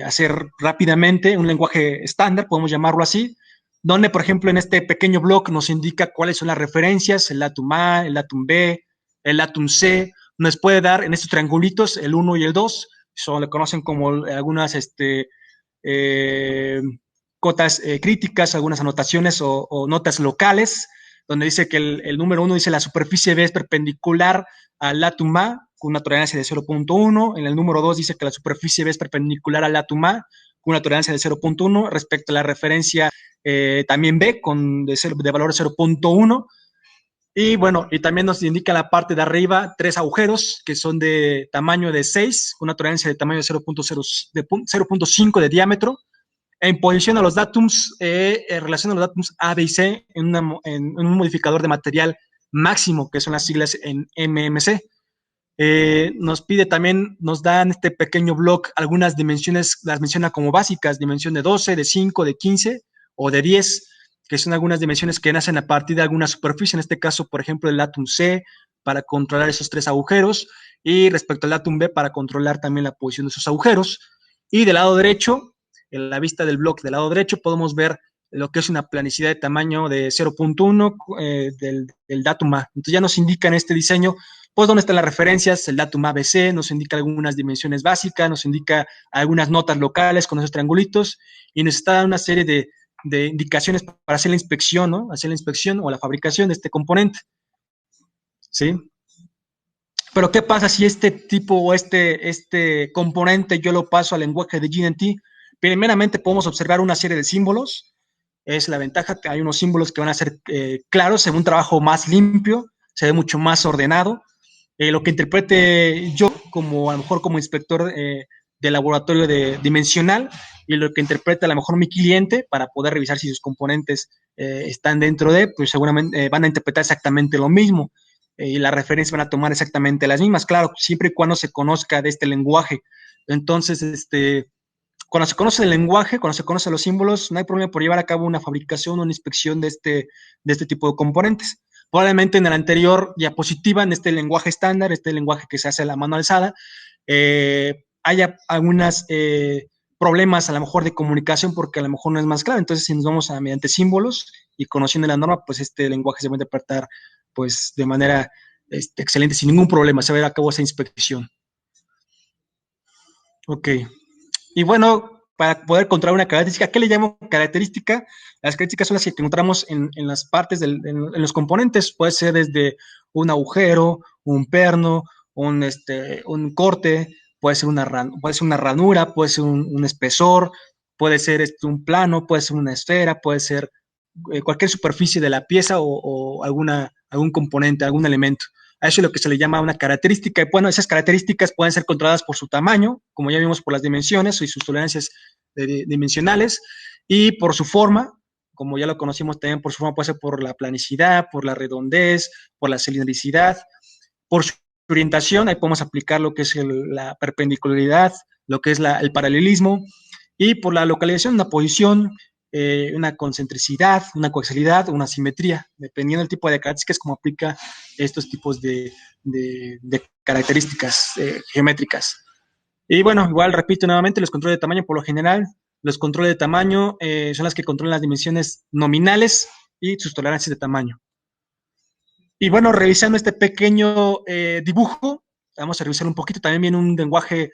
hacer rápidamente, un lenguaje estándar, podemos llamarlo así, donde, por ejemplo, en este pequeño blog nos indica cuáles son las referencias, el datum A, el datum B, el datum C, nos puede dar en estos triangulitos el 1 y el 2, son, le conocen como algunas eh, cotas críticas, algunas anotaciones o notas locales, donde dice que el número 1 dice la superficie B es perpendicular al latum A con una tolerancia de 0.1. En el número 2 dice que la superficie B es perpendicular al latum A con una tolerancia de 0.1. Respecto a la referencia también B de valor 0.1. Y bueno, y también nos indica la parte de arriba 3 agujeros que son de tamaño de 6, una tolerancia de tamaño de 0.5 de diámetro, en posición a los datums, en relación a los datums A, B y C, en un modificador de material máximo, que son las siglas en MMC. Nos pide también, nos dan este pequeño block algunas dimensiones, las menciona como básicas, dimensión de 12, de 5, de 15 o de 10, que son algunas dimensiones que nacen a partir de alguna superficie, en este caso, por ejemplo, el datum C, para controlar esos 3 agujeros, y respecto al datum B, para controlar también la posición de esos agujeros. Y del lado derecho, en la vista del block del lado derecho, podemos ver lo que es una planicidad de tamaño de 0.1 del datum A. Entonces ya nos indica en este diseño pues dónde están las referencias, el datum ABC, nos indica algunas dimensiones básicas, nos indica algunas notas locales con esos triangulitos y nos está dando una serie de indicaciones para hacer la inspección, ¿no? Hacer la inspección o la fabricación de este componente, ¿sí? Pero ¿qué pasa si este tipo o este componente yo lo paso al lenguaje de GNT? Primeramente podemos observar una serie de símbolos, es la ventaja que hay unos símbolos que van a ser claros, en un trabajo más limpio, se ve mucho más ordenado. Lo que interprete yo como a lo mejor como inspector de laboratorio dimensional y lo que interpreta a lo mejor mi cliente para poder revisar si sus componentes están dentro de, pues seguramente van a interpretar exactamente lo mismo y las referencias van a tomar exactamente las mismas, claro, siempre y cuando se conozca de este lenguaje. Entonces, cuando se conoce el lenguaje, cuando se conocen los símbolos, no hay problema por llevar a cabo una fabricación o una inspección de este tipo de componentes. Probablemente en la anterior diapositiva, en este lenguaje estándar, este lenguaje que se hace a la mano alzada, haya algunos problemas a lo mejor de comunicación porque a lo mejor no es más claro. Entonces, si nos vamos a mediante símbolos y conociendo la norma, pues este lenguaje se va a interpretar pues de manera excelente, sin ningún problema. Se va a llevar a cabo esa inspección. Ok. Y bueno, para poder encontrar una característica, ¿qué le llamo característica? Las características son las que encontramos en las partes, en los componentes. Puede ser desde un agujero, un perno, un corte, puede ser una ranura, puede ser un espesor, puede ser un plano, puede ser una esfera, puede ser cualquier superficie de la pieza o algún componente, algún elemento. A eso es lo que se le llama una característica. Y bueno, esas características pueden ser controladas por su tamaño, como ya vimos por las dimensiones y sus tolerancias dimensionales, y por su forma, como ya lo conocimos también por su forma, puede ser por la planicidad, por la redondez, por la cilindricidad, por su orientación, ahí podemos aplicar lo que es la perpendicularidad, lo que es el paralelismo, y por la localización, una posición, una concentricidad, una coaxialidad, una simetría, dependiendo del tipo de características, como aplica estos tipos de características geométricas. Y bueno, igual repito nuevamente, los controles de tamaño por lo general, los controles de tamaño son las que controlan las dimensiones nominales y sus tolerancias de tamaño. Y bueno, revisando este pequeño dibujo, vamos a revisar un poquito, también viene un lenguaje,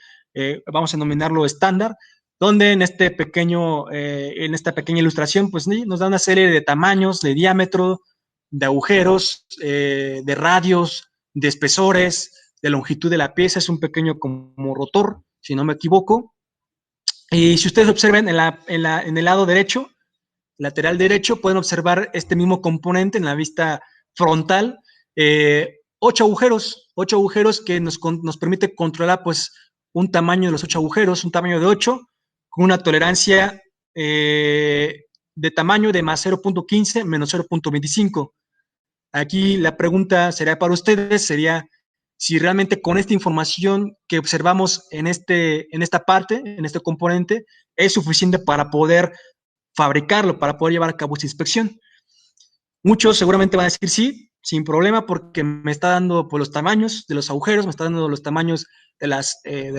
vamos a denominarlo estándar, donde en en esta pequeña ilustración, pues nos da una serie de tamaños, de diámetro, de agujeros, de radios, de espesores, de longitud de la pieza, es un pequeño como rotor, si no me equivoco. Y si ustedes observen en el lado derecho, lateral derecho, pueden observar este mismo componente en la vista frontal, 8 agujeros que nos permite controlar pues un tamaño de los 8 agujeros, un tamaño de 8, con una tolerancia de tamaño de más 0.15 menos 0.25. Aquí la pregunta sería para ustedes, sería si realmente con esta información que observamos en esta parte, en este componente, es suficiente para poder fabricarlo, para poder llevar a cabo esa inspección. Muchos seguramente van a decir sí, sin problema, porque me está dando pues, los tamaños de los agujeros, me está dando los tamaños de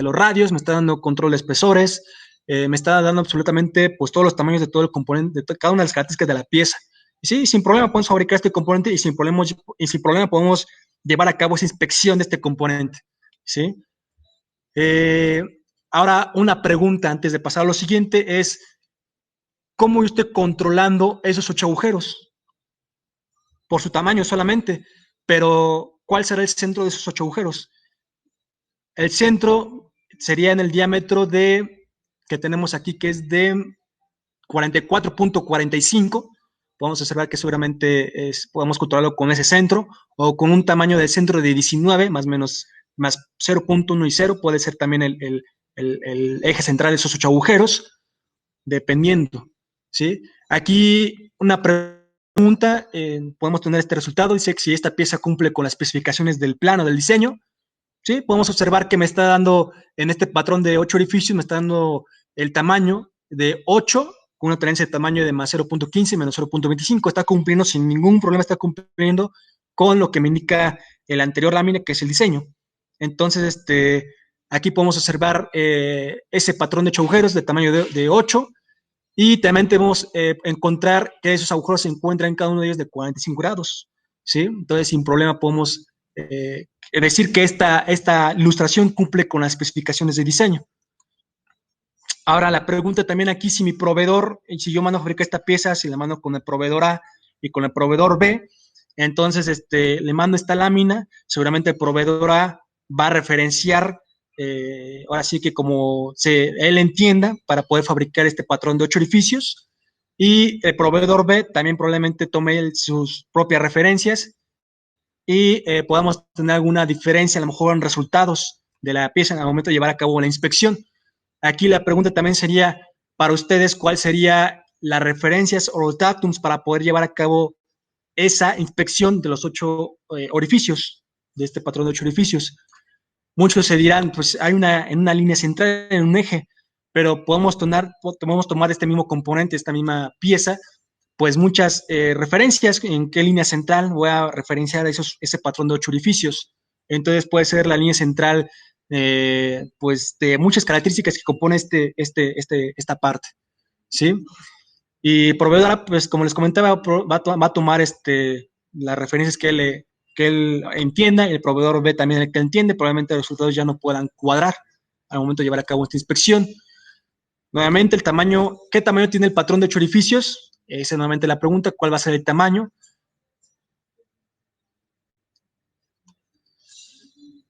los radios, me está dando control de espesores, me está dando absolutamente pues, todos los tamaños de todo el componente, de cada una de las características de la pieza. Y sí, sin problema podemos fabricar este componente y sin problema podemos llevar a cabo esa inspección de este componente. ¿Sí? Eh, Ahora, una pregunta antes de pasar a lo siguiente es, ¿cómo yo estoy controlando esos 8 agujeros? Por su tamaño solamente, pero ¿cuál será el centro de esos 8 agujeros? El centro sería en el diámetro que tenemos aquí, que es de 44.45. Podemos observar que seguramente podemos controlarlo con ese centro o con un tamaño del centro de 19, más o menos, más 0.1 y 0, puede ser también el eje central de esos 8 agujeros, dependiendo, ¿sí? Aquí una pregunta pregunta, podemos tener este resultado. Dice que si esta pieza cumple con las especificaciones del plano del diseño, ¿sí? Podemos observar que me está dando, en este patrón de 8 orificios, me está dando el tamaño de 8, con una tolerancia de tamaño de más 0.15 menos 0.25. Está cumpliendo sin ningún problema, está cumpliendo con lo que me indica el anterior lámina, que es el diseño. Entonces, aquí podemos observar ese patrón de 8 agujeros de tamaño de 8, y también debemos encontrar que esos agujeros se encuentran en cada uno de ellos de 45 grados, ¿sí? Entonces, sin problema podemos decir que esta ilustración cumple con las especificaciones de diseño. Ahora, la pregunta también aquí, si mi proveedor, si yo mando a fabricar esta pieza, si la mando con el proveedor A y con el proveedor B, entonces le mando esta lámina, seguramente el proveedor A va a referenciar, ahora sí que como él entienda, para poder fabricar este patrón de 8 orificios, y el proveedor B también probablemente tome sus propias referencias, y podamos tener alguna diferencia a lo mejor en resultados de la pieza en el momento de llevar a cabo la inspección. Aquí la pregunta también sería para ustedes, ¿cuál sería las referencias o los datums para poder llevar a cabo esa inspección de los 8 orificios, de este patrón de 8 orificios? Muchos se dirán, pues hay en una línea central, en un eje, pero podemos tomar este mismo componente, esta misma pieza, pues muchas referencias en qué línea central voy a referenciar ese patrón de 8 orificios. Entonces puede ser la línea central, pues de muchas características que compone esta parte, ¿sí? Y proveedora, pues como les comentaba, va a tomar las referencias que él entienda, el proveedor ve también el que entiende, probablemente los resultados ya no puedan cuadrar al momento de llevar a cabo esta inspección. Nuevamente, el tamaño, ¿qué tamaño tiene el patrón de 8 orificios? Esa es nuevamente la pregunta, ¿cuál va a ser el tamaño?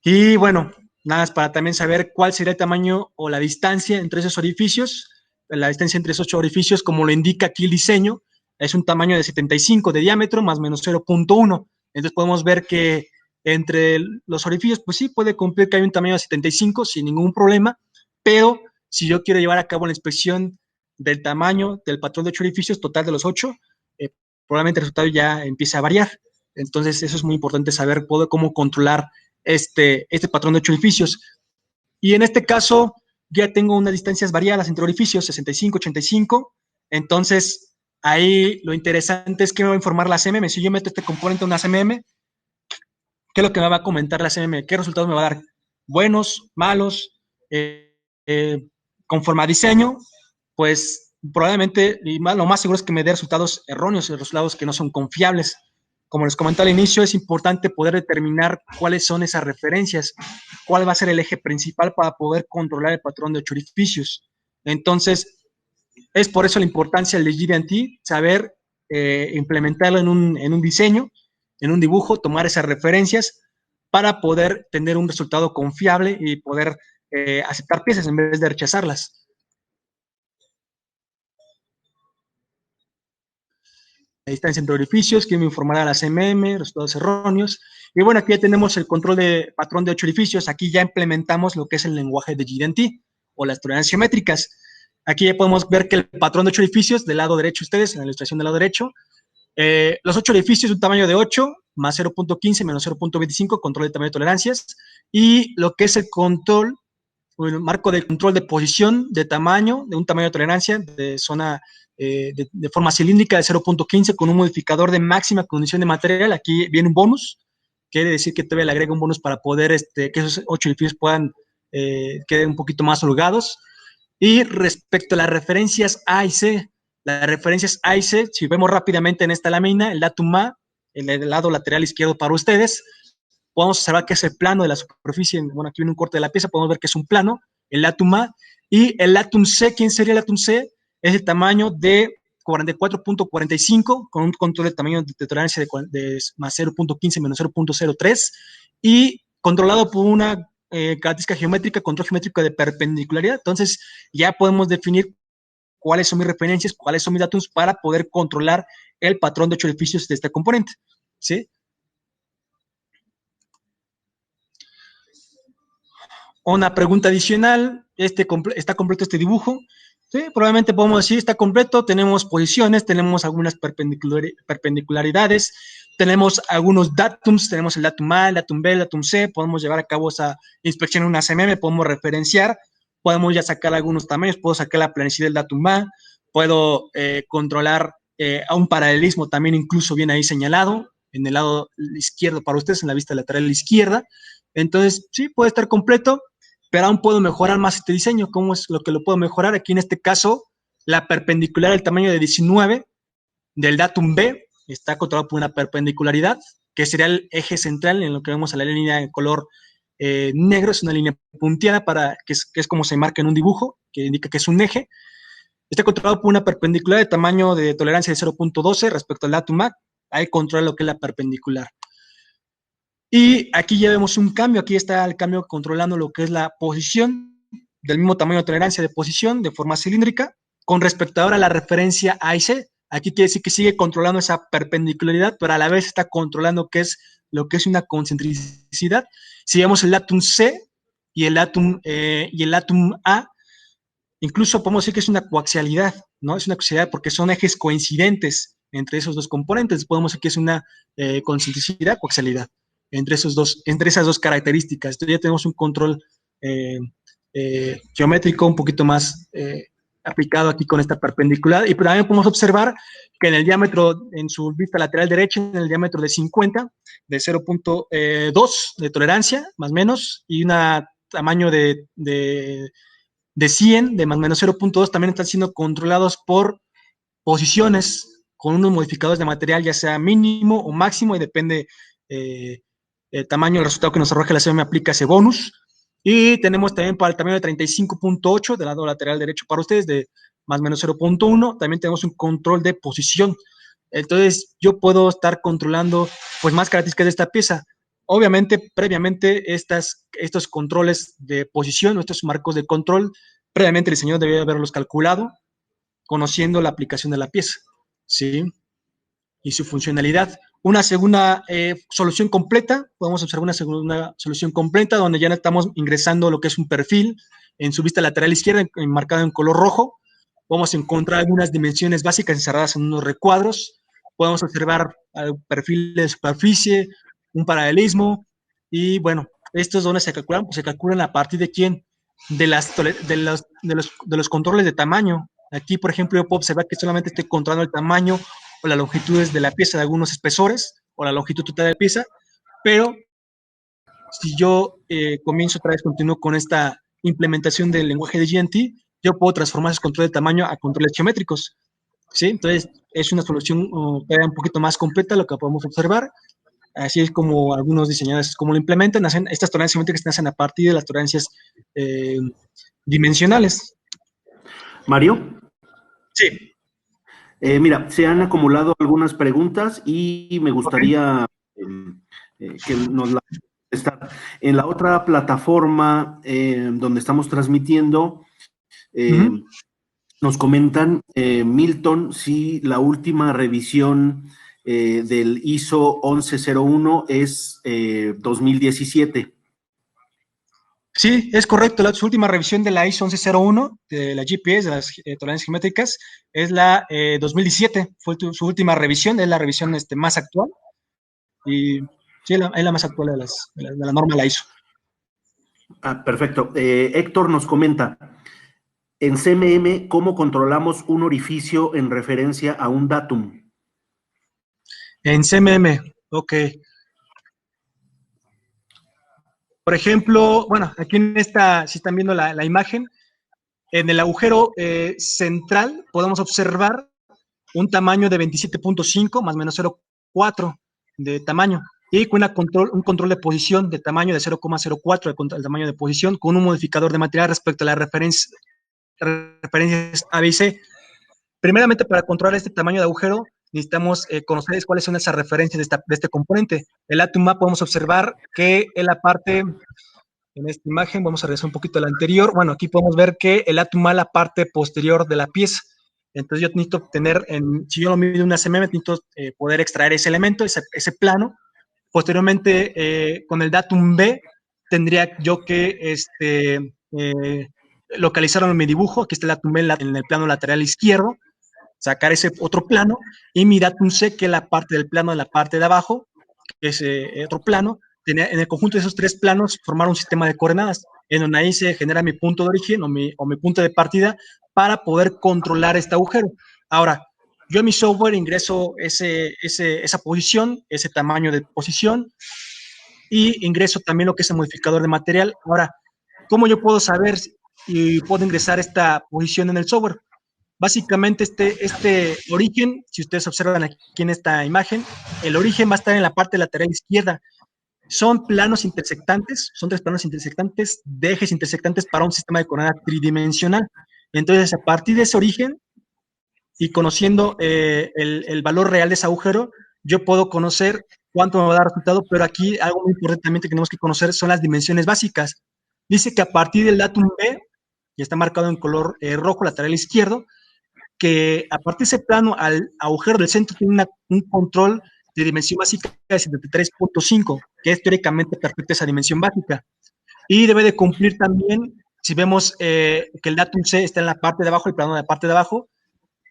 Y bueno, nada más para también saber cuál sería el tamaño o la distancia entre esos orificios. La distancia entre esos 8 orificios, como lo indica aquí el diseño, es un tamaño de 75 de diámetro más menos 0.1. Entonces podemos ver que entre los orificios, pues sí, puede cumplir que hay un tamaño de 75 sin ningún problema, pero si yo quiero llevar a cabo la inspección del tamaño del patrón de 8 orificios total de los 8, probablemente el resultado ya empiece a variar. Entonces eso es muy importante saber cómo controlar este patrón de 8 orificios. Y en este caso ya tengo unas distancias variadas entre orificios, 65, 85. Entonces, ahí lo interesante es que me va a informar la CMM. Si yo meto este componente en una CMM, ¿qué es lo que me va a comentar la CMM? ¿Qué resultados me va a dar? Buenos, malos, conforme a diseño, pues probablemente, y lo más seguro es que me dé resultados erróneos, resultados que no son confiables. Como les comenté al inicio, es importante poder determinar cuáles son esas referencias, cuál va a ser el eje principal para poder controlar el patrón de 8 orificios. Entonces, es por eso la importancia del GD&T, saber implementarlo en un diseño, en un dibujo, tomar esas referencias para poder tener un resultado confiable y poder aceptar piezas en vez de rechazarlas. La distancia entre orificios, que me informará la CMM, resultados erróneos. Y bueno, aquí ya tenemos el control de patrón de 8 orificios. Aquí ya implementamos lo que es el lenguaje de GD&T o las tolerancias geométricas. Aquí ya podemos ver que el patrón de 8 edificios, del lado derecho ustedes, en la ilustración del lado derecho, los 8 edificios, un tamaño de 8, más 0.15 menos 0.25, control de tamaño de tolerancias, y lo que es el control, el marco de control de posición, de tamaño, de un tamaño de tolerancia, de zona de forma cilíndrica de 0.15 con un modificador de máxima condición de material. Aquí viene un bonus, quiere decir que todavía le agrega un bonus para poder que esos 8 edificios puedan queden un poquito más holgados. Y respecto a las referencias A y C, las referencias A y C, si vemos rápidamente en esta lámina, el datum A, el lado lateral izquierdo para ustedes, podemos observar que es el plano de la superficie. Bueno, aquí viene un corte de la pieza, podemos ver que es un plano, el datum A. Y el datum C, ¿quién sería el datum C? Es el tamaño de 44.45 con un control de tamaño de tolerancia de más 0.15 menos 0.03 y controlado por una característica geométrica, control geométrico de perpendicularidad. Entonces ya podemos definir cuáles son mis referencias, cuáles son mis datos para poder controlar el patrón de 8 edificios de este componente, ¿sí? Una pregunta adicional, está completo este dibujo. Sí, probablemente podemos decir está completo, tenemos posiciones, tenemos algunas perpendicularidades, tenemos algunos datums, tenemos el datum A, el datum B, el datum C, podemos llevar a cabo esa inspección en una CMM, podemos referenciar, podemos ya sacar algunos tamaños, puedo sacar la planicie del datum A, puedo controlar a un paralelismo también incluso bien ahí señalado, en el lado izquierdo para ustedes, en la vista lateral izquierda. Entonces, sí, puede estar completo, pero aún puedo mejorar más este diseño. ¿Cómo es lo que lo puedo mejorar? Aquí en este caso, la perpendicular del tamaño de 19 del datum B está controlado por una perpendicularidad, que sería el eje central en lo que vemos a la línea de color negro, es una línea punteada que es como se marca en un dibujo, que indica que es un eje. Está controlado por una perpendicular de tamaño de tolerancia de 0.12 respecto al datum A. Ahí controla lo que es la perpendicular. Y aquí ya vemos un cambio, aquí está el cambio controlando lo que es la posición, del mismo tamaño de tolerancia de posición, de forma cilíndrica, con respecto ahora a la referencia A y C. Aquí quiere decir que sigue controlando esa perpendicularidad, pero a la vez está controlando qué es lo que es una concentricidad. Si vemos el datum C y el datum A, incluso podemos decir que es una coaxialidad, ¿no? Es una coaxialidad porque son ejes coincidentes entre esos dos componentes. Podemos decir que es una concentricidad, coaxialidad entre esas dos características. Entonces ya tenemos un control eh, geométrico un poquito más aplicado aquí con esta perpendicular. Y también podemos observar que en el diámetro, en su vista lateral derecha, en el diámetro de 50, de 0.2 de tolerancia, más o menos, y un tamaño de 100, de más o menos 0.2, también están siendo controlados por posiciones con unos modificadores de material, ya sea mínimo o máximo, y depende el tamaño del resultado que nos arroje la CMM, aplica ese bonus. Y tenemos también para el tamaño de 35.8 del lado lateral derecho para ustedes, de más o menos 0.1, también tenemos un control de posición. Entonces, yo puedo estar controlando pues más características de esta pieza. Obviamente, previamente, estos controles de posición, estos marcos de control, previamente el diseñador debía haberlos calculado, conociendo la aplicación de la pieza, ¿sí? Y su funcionalidad. Una segunda solución completa, podemos observar una segunda solución completa donde ya estamos ingresando lo que es un perfil en su vista lateral izquierda, marcado en color rojo. Vamos a encontrar algunas dimensiones básicas encerradas en unos recuadros. Podemos observar perfil de superficie, un paralelismo y bueno, estos donde se calculan, pues se calculan a partir de quién, de los controles de tamaño. Aquí, por ejemplo, yo puedo observar que solamente estoy controlando el tamaño o las longitudes de la pieza de algunos espesores o la longitud total de la pieza, pero si yo comienzo otra vez, continúo con esta implementación del lenguaje de GNT, yo puedo transformar esos controles de tamaño a controles geométricos, ¿sí? Entonces, es una solución un poquito más completa lo que podemos observar. Así es como algunos diseñadores como lo implementan, hacen estas tolerancias geométricas que nacen a partir de las tolerancias eh, dimensionales. Mario. Sí. Mira, se han acumulado algunas preguntas y me gustaría que nos las contestar. En la otra plataforma donde estamos transmitiendo, nos comentan, Milton, si la última revisión del ISO 1101 es 2017. Sí, es correcto. Su última revisión de la ISO 1101, de la GPS, de las tolerancias geométricas, es la 2017. Fue su última revisión, es la revisión más actual. Y sí, es la más actual de la norma, la ISO. Ah, perfecto. Héctor nos comenta, en CMM, ¿cómo controlamos un orificio en referencia a un datum? En CMM, ok. Por ejemplo, bueno, aquí en esta, si están viendo la imagen, en el agujero central podemos observar un tamaño de 27.5, más o menos 0.4 de tamaño, y con un control de posición de tamaño de 0.04, el tamaño de posición, con un modificador de material respecto a las referencias A, B y C. Primeramente, para controlar este tamaño de agujero, necesitamos conocer cuáles son esas referencias de este componente. El datum A podemos observar que en la parte, en esta imagen, vamos a regresar un poquito a la anterior. Bueno, aquí podemos ver que el datum A es la parte posterior de la pieza. Entonces yo necesito obtener, si yo lo mido en una CMM, necesito poder extraer ese elemento, ese plano. Posteriormente, con el datum B, tendría yo que localizaron mi dibujo, aquí está el datum B en el plano lateral izquierdo, sacar ese otro plano, y mi datum C, que es la parte del plano de la parte de abajo, que es otro plano, en el conjunto de esos tres planos formar un sistema de coordenadas, en donde ahí se genera mi punto de origen o mi punto de partida para poder controlar este agujero. Ahora, yo en mi software ingreso esa posición, ese tamaño de posición, y ingreso también lo que es el modificador de material. Ahora, ¿cómo yo puedo saber y puedo ingresar esta posición en el software? Básicamente este origen, si ustedes observan aquí en esta imagen, el origen va a estar en la parte lateral izquierda. Son planos intersectantes, son tres planos intersectantes de ejes intersectantes para un sistema de coordenadas tridimensional. Entonces, a partir de ese origen y conociendo el valor real de ese agujero, yo puedo conocer cuánto me va a dar resultado, pero aquí algo muy importante también que tenemos que conocer son las dimensiones básicas. Dice que a partir del datum B, y está marcado en color rojo lateral izquierdo, que a partir de ese plano al agujero del centro tiene un control de dimensión básica de 73.5, que es teóricamente perfecta esa dimensión básica. Y debe de cumplir también, si vemos que el datum C está en la parte de abajo, el plano de la parte de abajo,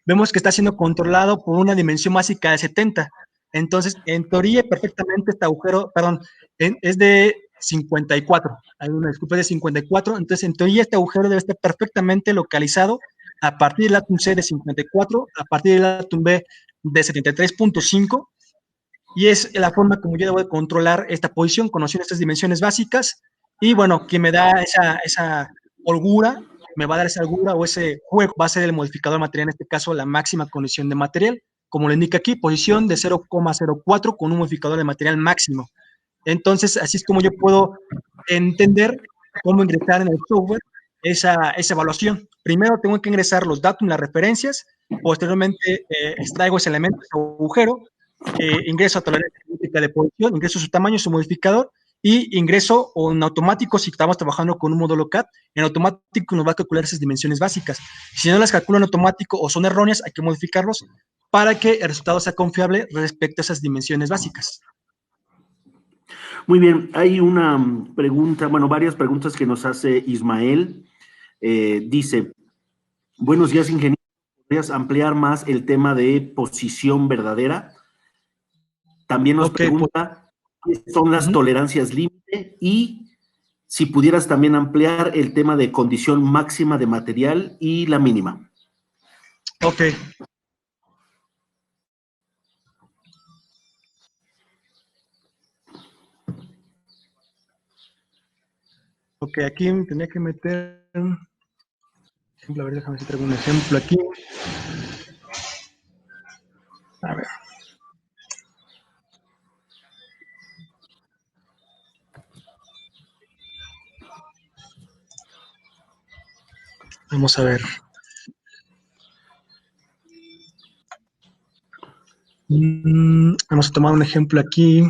vemos que está siendo controlado por una dimensión básica de 70. Entonces, en teoría, perfectamente este agujero, perdón, es de 54. Hay una disculpa, de 54. Entonces, en teoría, este agujero debe estar perfectamente localizado a partir del datum C de 54, a partir del datum B de 73.5, y es la forma como yo debo de controlar esta posición, conociendo estas dimensiones básicas, y bueno, quien me da esa holgura, me va a dar esa holgura o ese juego, va a ser el modificador material, en este caso la máxima condición de material, como lo indica aquí, posición de 0,04 con un modificador de material máximo. Entonces, así es como yo puedo entender cómo ingresar en el software esa evaluación. Primero tengo que ingresar los datos, las referencias, posteriormente extraigo ese elemento, ese agujero, ingreso a tolerancia crítica de posición, ingreso su tamaño, su modificador, y ingreso o en automático, si estamos trabajando con un módulo CAD, en automático nos va a calcular esas dimensiones básicas. Si no las calculo en automático o son erróneas, hay que modificarlos para que el resultado sea confiable respecto a esas dimensiones básicas. Muy bien, hay una pregunta, bueno, varias preguntas que nos hace Ismael. Dice, buenos días, ingeniero, ¿podrías ampliar más el tema de posición verdadera? También nos pregunta, ¿qué son las tolerancias límite? Y si pudieras también ampliar el tema de condición máxima de material y la mínima. Ok. Ok, aquí tenía que meter ejemplo, a ver, déjame ver si traigo un ejemplo aquí. A ver. Vamos a ver. Vamos a tomar un ejemplo aquí.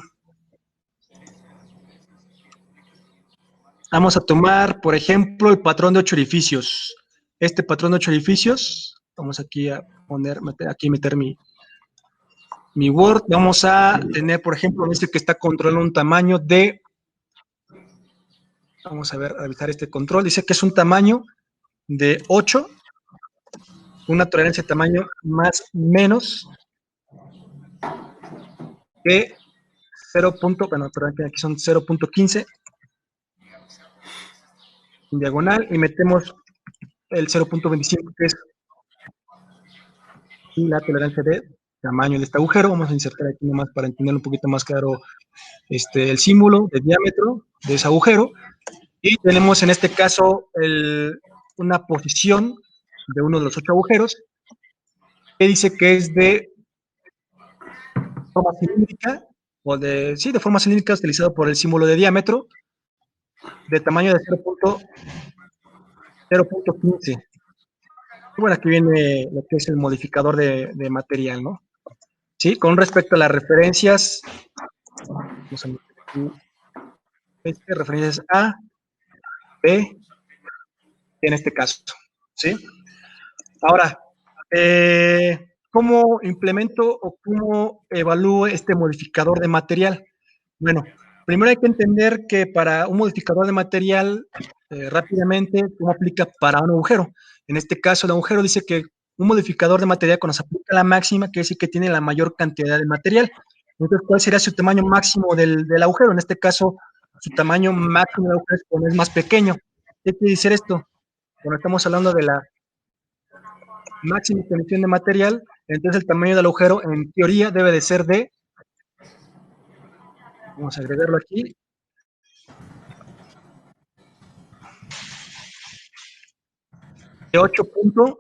Vamos a tomar, por ejemplo, el patrón de 8 orificios. Este patrón de 8 orificios, vamos aquí a meter mi Word. Vamos a tener, por ejemplo, este que está controlando un tamaño de, vamos a ver, revisar este control. Dice que es un tamaño de 8, una tolerancia de tamaño más menos que 0. Bueno, perdón, aquí son 0.15 en diagonal, y metemos el 0.25, que es la tolerancia de tamaño de este agujero. Vamos a insertar aquí nomás para entender un poquito más claro el símbolo de diámetro de ese agujero. Y tenemos en este caso una posición de uno de los 8 agujeros que dice que es de forma cilíndrica, o de forma cilíndrica, utilizado por el símbolo de diámetro, de tamaño de 0.15. Y bueno, aquí viene lo que es el modificador de material, ¿no? Sí, con respecto a las referencias, vamos a meter aquí referencias A, B, en este caso, ¿sí? Ahora, ¿cómo implemento o cómo evalúo este modificador de material? Bueno, primero hay que entender que para un modificador de material rápidamente cómo aplica para un agujero. En este caso, el agujero dice que un modificador de material cuando se aplica la máxima quiere decir que tiene la mayor cantidad de material. Entonces, ¿cuál sería su tamaño máximo del agujero? En este caso, su tamaño máximo del agujero es cuando es más pequeño. ¿Qué quiere decir esto? Cuando estamos hablando de la máxima condición de material, entonces el tamaño del agujero en teoría debe de ser de, vamos a agregarlo aquí, de 8 puntos.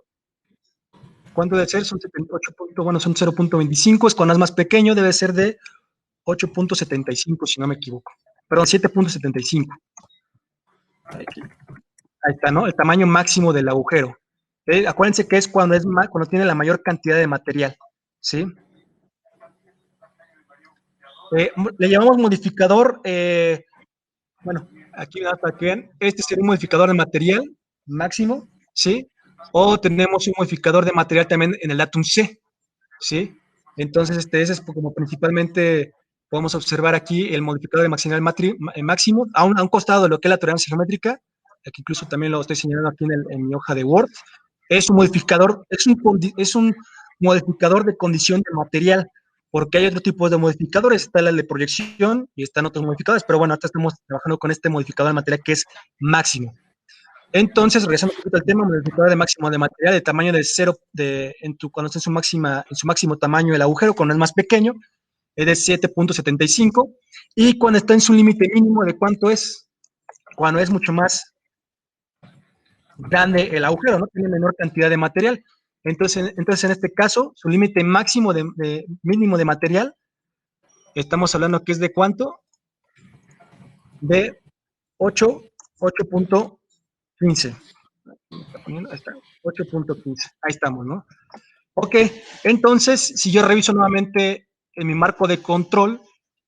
¿Cuánto debe ser? Son 78 puntos, bueno, son 0.25, es cuando es más pequeño, debe ser de 8.75, si no me equivoco. Perdón, 7.75. Ahí está, ¿no? El tamaño máximo del agujero. Acuérdense que es cuando cuando tiene la mayor cantidad de material, ¿sí? Le llamamos modificador, bueno, aquí para que vean, este sería un modificador de material máximo, ¿sí? O tenemos un modificador de material también en el datum C, ¿sí? Entonces, ese es como principalmente podemos observar aquí el modificador de máximo, a un costado de lo que es la tolerancia geométrica, aquí incluso también lo estoy señalando aquí en mi hoja de Word, es un modificador, es un modificador de condición de material, porque hay otro tipo de modificadores, está la de proyección y están otros modificadores, pero bueno, ahora estamos trabajando con este modificador de material que es máximo. Entonces, regresando un poquito al tema, modificador de máximo de material de tamaño de cero, cuando está en su máximo tamaño el agujero, cuando es más pequeño, es de 7.75, y cuando está en su límite mínimo, ¿de cuánto es? Cuando es mucho más grande el agujero, ¿no? Tiene menor cantidad de material. Entonces en este caso, su límite máximo mínimo de material, estamos hablando que es de cuánto? De 8.15. Ahí está, 8.15. Ahí estamos, ¿no? Ok, entonces, si yo reviso nuevamente en mi marco de control,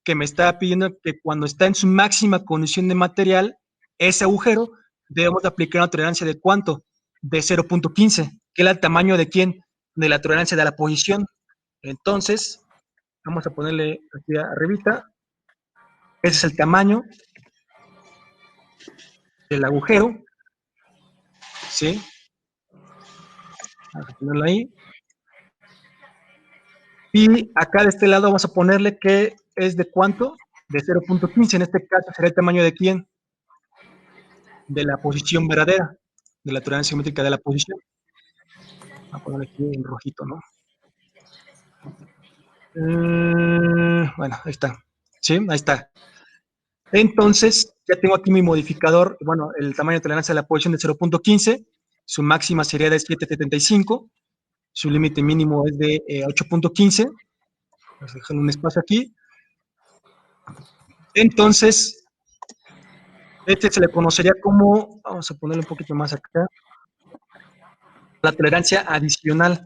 que me está pidiendo que cuando está en su máxima condición de material, ese agujero, debemos de aplicar una tolerancia de ¿cuánto? De 0.15, que es el tamaño de ¿quién? De la tolerancia de la posición. Entonces, vamos a ponerle aquí arribita, ese es el tamaño del agujero, ¿sí? Vamos a ponerlo ahí. Y acá de este lado vamos a ponerle que es de ¿cuánto? De 0.15, en este caso será el tamaño de ¿quién? De la posición verdadera, de la tolerancia geométrica de la posición. Voy a ponerle aquí en rojito, ¿no? Bueno, ahí está. ¿Sí? Ahí está. Entonces, ya tengo aquí mi modificador, bueno, el tamaño de tolerancia de la posición de 0.15, su máxima sería de 7.75, su límite mínimo es de 8.15, vamos a dejar un espacio aquí. Entonces, este se le conocería como, vamos a ponerle un poquito más acá, la tolerancia adicional.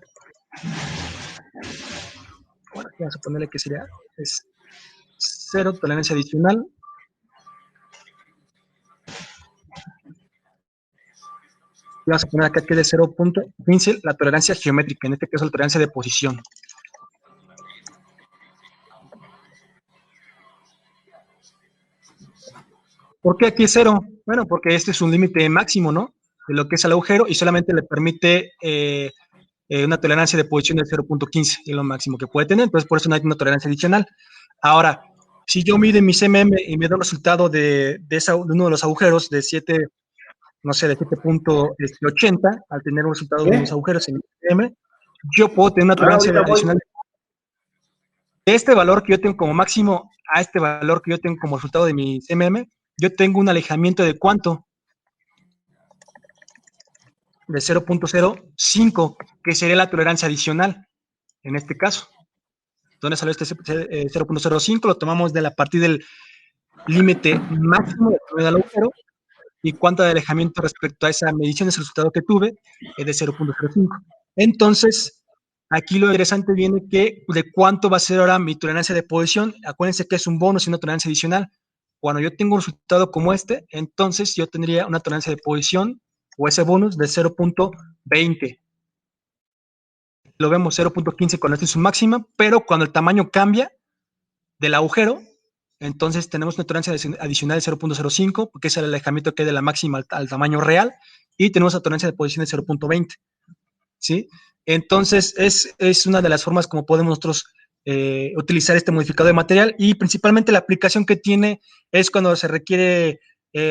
Bueno, aquí vamos a ponerle que sería, es 0, tolerancia adicional. Y vamos a poner acá que de 0.15 la tolerancia geométrica, en este caso la tolerancia de posición. ¿Por qué aquí es 0? Bueno, porque este es un límite máximo, ¿no? De lo que es el agujero y solamente le permite una tolerancia de posición de 0.15, es lo máximo que puede tener, entonces por eso no hay una tolerancia adicional. Ahora, si yo mido mis MM y me da un resultado de uno de los agujeros de 7, no sé, de 7.80, al tener un resultado de unos agujeros en MM, yo puedo tener una tolerancia adicional de este valor que yo tengo como máximo a este valor que yo tengo como resultado de mi MM, yo tengo un alejamiento de ¿cuánto? De 0.05, que sería la tolerancia adicional en este caso. ¿Dónde salió este 0.05? Lo tomamos de la partir del límite máximo del agujero y cuánto de alejamiento respecto a esa medición, ese resultado que tuve, es de 0.05. Entonces, aquí lo interesante viene que de cuánto va a ser ahora mi tolerancia de posición. Acuérdense que es un bonus y una tolerancia adicional. Cuando yo tengo un resultado como este, entonces yo tendría una tolerancia de posición o ese bonus de 0.20. Lo vemos 0.15 cuando está en su máxima, pero cuando el tamaño cambia del agujero, entonces tenemos una tolerancia adicional de 0.05, porque es el alejamiento que hay de la máxima al tamaño real, y tenemos la tolerancia de posición de 0.20, ¿sí? Entonces, es una de las formas como podemos nosotros utilizar este modificador de material, y principalmente la aplicación que tiene es cuando se requiere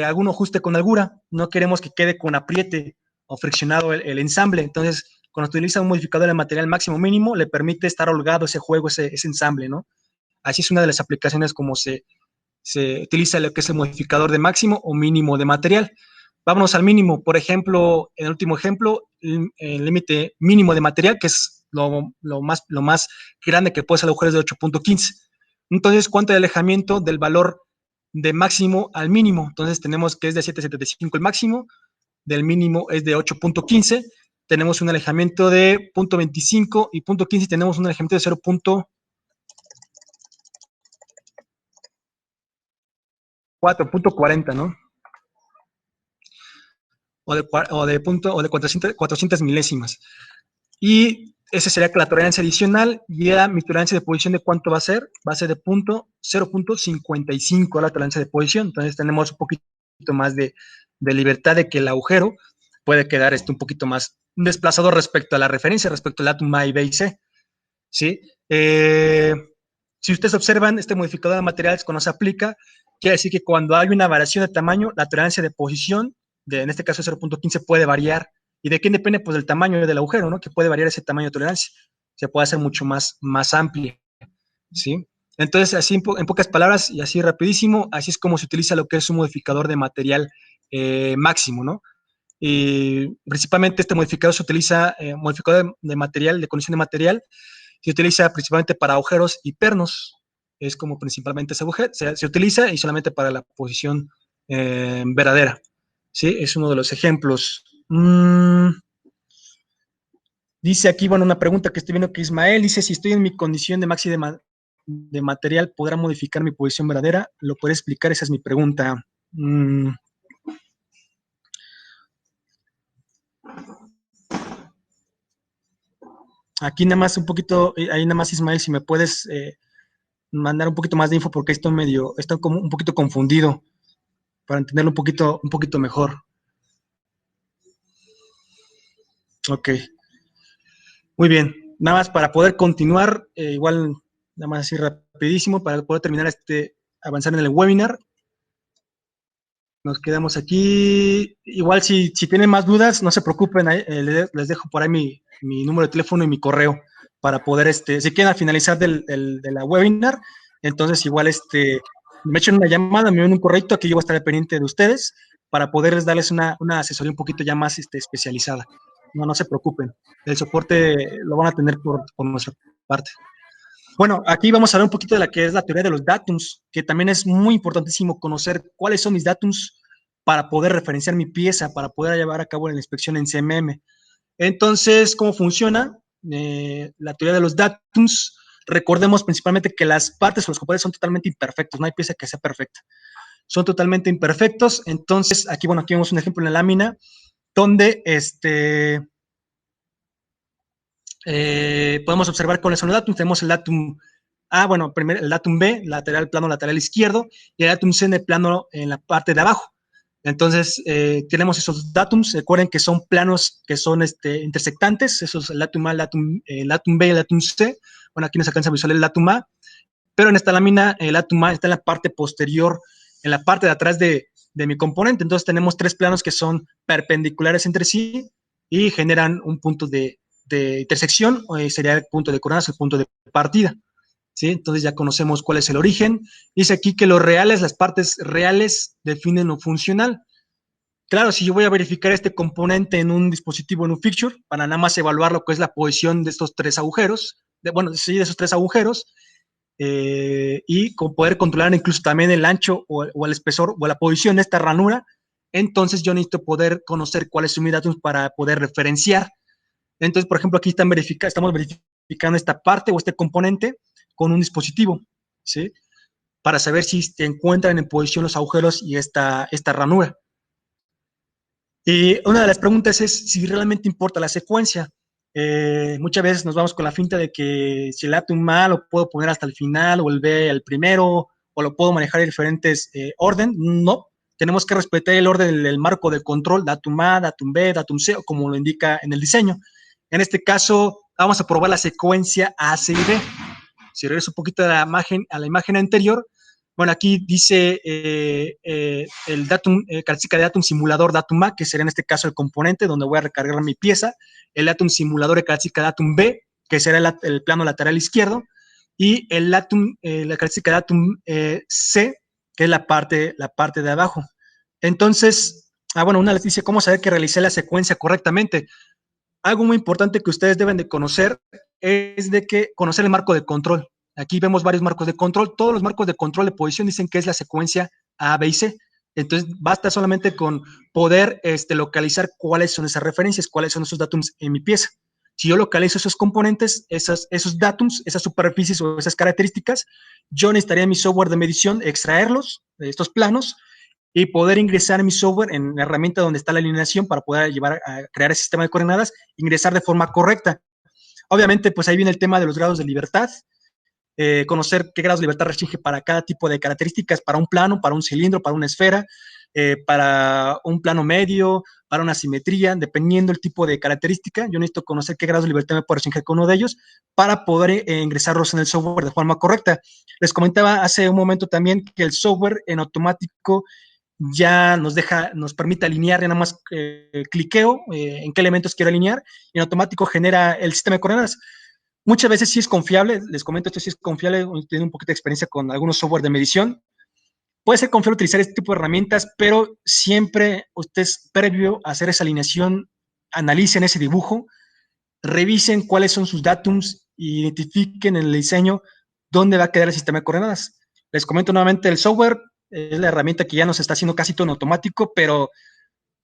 algún ajuste con holgura. No queremos que quede con apriete o friccionado el ensamble. Entonces, cuando utiliza un modificador de material máximo mínimo, le permite estar holgado ese juego, ese ensamble, ¿no? Así es una de las aplicaciones como se utiliza lo que es el modificador de máximo o mínimo de material. Vámonos al mínimo. Por ejemplo, en el último ejemplo, el límite mínimo de material, que es lo más grande que puede ser el agujero, es de 8.15. Entonces, ¿cuánto de alejamiento del valor de máximo al mínimo? Entonces, tenemos que es de 7.75 el máximo, del mínimo es de 8.15. Tenemos un alejamiento de 0.25 y 0.15 tenemos un alejamiento de 0.4.40, ¿no? O de 400 milésimas. Y esa sería la tolerancia adicional, y mi tolerancia de posición, ¿de cuánto va a ser? Va a ser de 0.55 la tolerancia de posición. Entonces tenemos un poquito más de libertad de que el agujero puede quedar un poquito más desplazado respecto a la referencia, respecto al datum A y B y C, ¿sí? Si ustedes observan, este modificador de materiales cuando se aplica, quiere decir que cuando hay una variación de tamaño, la tolerancia de posición, en este caso 0.15, puede variar. ¿Y de qué depende? Pues del tamaño del agujero, ¿no? Que puede variar ese tamaño de tolerancia. Se puede hacer mucho más amplia, ¿sí? Entonces, así en pocas palabras y así rapidísimo, así es como se utiliza lo que es un modificador de material máximo, ¿no? Y principalmente este modificador se utiliza, modificador de material, de condición de material, se utiliza principalmente para agujeros y pernos. Es como principalmente se utiliza, y solamente para la posición verdadera. ¿Sí? Es uno de los ejemplos. Dice aquí, bueno, una pregunta que estoy viendo que Ismael dice: si estoy en mi condición de maxi de material, ¿podrá modificar mi posición verdadera? ¿Lo puede explicar? Esa es mi pregunta. Aquí nada más un poquito, ahí nada más, Ismael, si me puedes mandar un poquito más de info, porque estoy como un poquito confundido, para entenderlo un poquito mejor. Ok, muy bien. Nada más para poder continuar, igual, nada más así rapidísimo, para poder terminar avanzar en el webinar. Nos quedamos aquí. Igual, si tienen más dudas, no se preocupen, les dejo por ahí mi número de teléfono y mi correo para poder, si quieren al finalizar de la webinar, entonces igual, me echen una llamada, me envíen un correo, aquí yo voy a estar pendiente de ustedes para poderles darles una asesoría un poquito ya más especializada. No se preocupen, el soporte lo van a tener por nuestra parte. Bueno, aquí vamos a hablar un poquito de la que es la teoría de los datums, que también es muy importantísimo conocer cuáles son mis datums para poder referenciar mi pieza, para poder llevar a cabo la inspección en CMM. Entonces, ¿cómo funciona? La teoría de los datums, recordemos principalmente que las partes o los componentes son totalmente imperfectos, no hay pieza que sea perfecta. Son totalmente imperfectos. Entonces, aquí vemos un ejemplo en la lámina donde podemos observar cuáles son los datums. Tenemos el datum A, bueno, primero el datum B, plano lateral izquierdo, y el datum C en la parte de abajo. Entonces, tenemos esos datums. Recuerden que son planos que son intersectantes. Eso es el datum A, el datum B y el datum C. Bueno, aquí nos alcanza a visualizar el datum A, pero en esta lámina el datum A está en la parte posterior, en la parte de atrás de mi componente. Entonces, tenemos tres planos que son perpendiculares entre sí y generan un punto de intersección, sería el punto de coordenadas, el punto de partida. ¿Sí? Entonces ya conocemos cuál es el origen. Dice aquí que las partes reales definen lo funcional. Claro, si yo voy a verificar este componente en un dispositivo, en un fixture, para nada más evaluar lo que es la posición de estos tres agujeros, de esos tres agujeros, y poder controlar incluso también el ancho o el espesor o la posición de esta ranura, entonces yo necesito poder conocer cuál es su datum para poder referenciar. Entonces, por ejemplo, aquí estamos verificando esta parte o este componente con un dispositivo, ¿sí? Para saber si se encuentran en posición los agujeros y esta ranura. Y una de las preguntas es si realmente importa la secuencia. Muchas veces nos vamos con la finta de que si el datum A lo puedo poner hasta el final o el B al primero o lo puedo manejar en diferentes orden. No, tenemos que respetar el orden del marco de control, datum A, datum B, datum C, o como lo indica en el diseño. En este caso, vamos a probar la secuencia A, C y B. Si regreso un poquito a la imagen anterior, bueno, aquí dice el datum, característica de datum simulador datum A, que sería en este caso el componente donde voy a recargar mi pieza, el datum simulador de característica datum B, que será el plano lateral izquierdo, y el datum, la característica datum C, que es la parte de abajo. Entonces, bueno, una les dice cómo saber que realicé la secuencia correctamente. Algo muy importante que ustedes deben de conocer es de que conocer el marco de control. Aquí vemos varios marcos de control. Todos los marcos de control de posición dicen que es la secuencia A, B y C. Entonces, basta solamente con poder localizar cuáles son esas referencias, cuáles son esos datums en mi pieza. Si yo localizo esos componentes, esos datums, esas superficies o esas características, yo necesitaría en mi software de medición extraerlos de estos planos y poder ingresar en mi software en la herramienta donde está la alineación para poder llevar a crear el sistema de coordenadas, ingresar de forma correcta. Obviamente, pues ahí viene el tema de los grados de libertad, conocer qué grados de libertad restringe para cada tipo de características, para un plano, para un cilindro, para una esfera, para un plano medio, para una simetría, dependiendo del tipo de característica. Yo necesito conocer qué grados de libertad me puedo restringir con uno de ellos para poder ingresarlos en el software de forma correcta. Les comentaba hace un momento también que el software en automático ya nos permite alinear, ya nada más cliqueo en qué elementos quiero alinear y en automático genera el sistema de coordenadas. Muchas veces sí es confiable, les comento esto, sí es confiable, tengo un poquito de experiencia con algunos software de medición. Puede ser confiable utilizar este tipo de herramientas, pero siempre ustedes, previo a hacer esa alineación, analicen ese dibujo, revisen cuáles son sus datums y identifiquen en el diseño dónde va a quedar el sistema de coordenadas. Les comento nuevamente, el software es la herramienta que ya nos está haciendo casi todo en automático, pero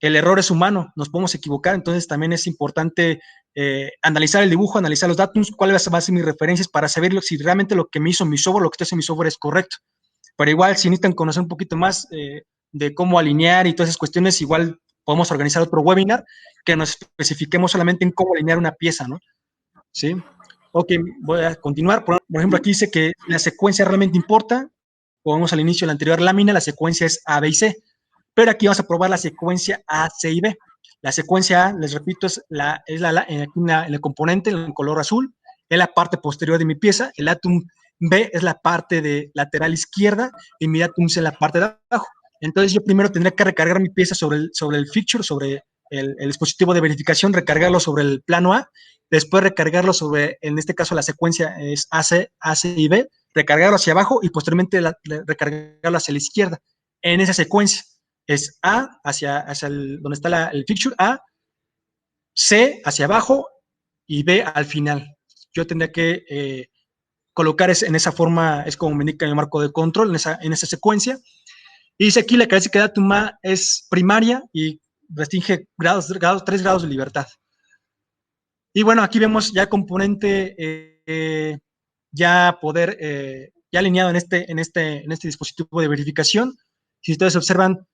el error es humano, nos podemos equivocar, entonces también es importante analizar el dibujo, analizar los datos, cuáles van a ser mis referencias para saber si realmente lo que me hizo mi software, lo que está haciendo mi software es correcto. Pero igual, si necesitan conocer un poquito más de cómo alinear y todas esas cuestiones, igual podemos organizar otro webinar que nos especifiquemos solamente en cómo alinear una pieza, ¿no? ¿Sí? Ok, voy a continuar. Por ejemplo, aquí dice que la secuencia realmente importa. Como al inicio de la anterior lámina, la secuencia es A, B y C. Pero aquí vamos a probar la secuencia A, C y B. La secuencia A, les repito, es en el componente en color azul, es la parte posterior de mi pieza. El datum B es la parte de lateral izquierda y mi datum C es la parte de abajo. Entonces yo primero tendré que recargar mi pieza sobre el fixture, sobre el dispositivo de verificación, recargarlo sobre el plano A, después recargarlo sobre, en este caso la secuencia es AC y B, recargarlo hacia abajo y posteriormente recargarlo hacia la izquierda. En esa secuencia es A hacia donde está el fixture, A, C hacia abajo y B al final. Yo tendría que colocar en esa forma, es como me indica el marco de control, en esa secuencia. Y dice aquí la característica de datum A es primaria y restringe 3 grados de libertad. Y bueno, aquí vemos ya componente ya poder, ya alineado en este dispositivo de verificación. Si ustedes observan,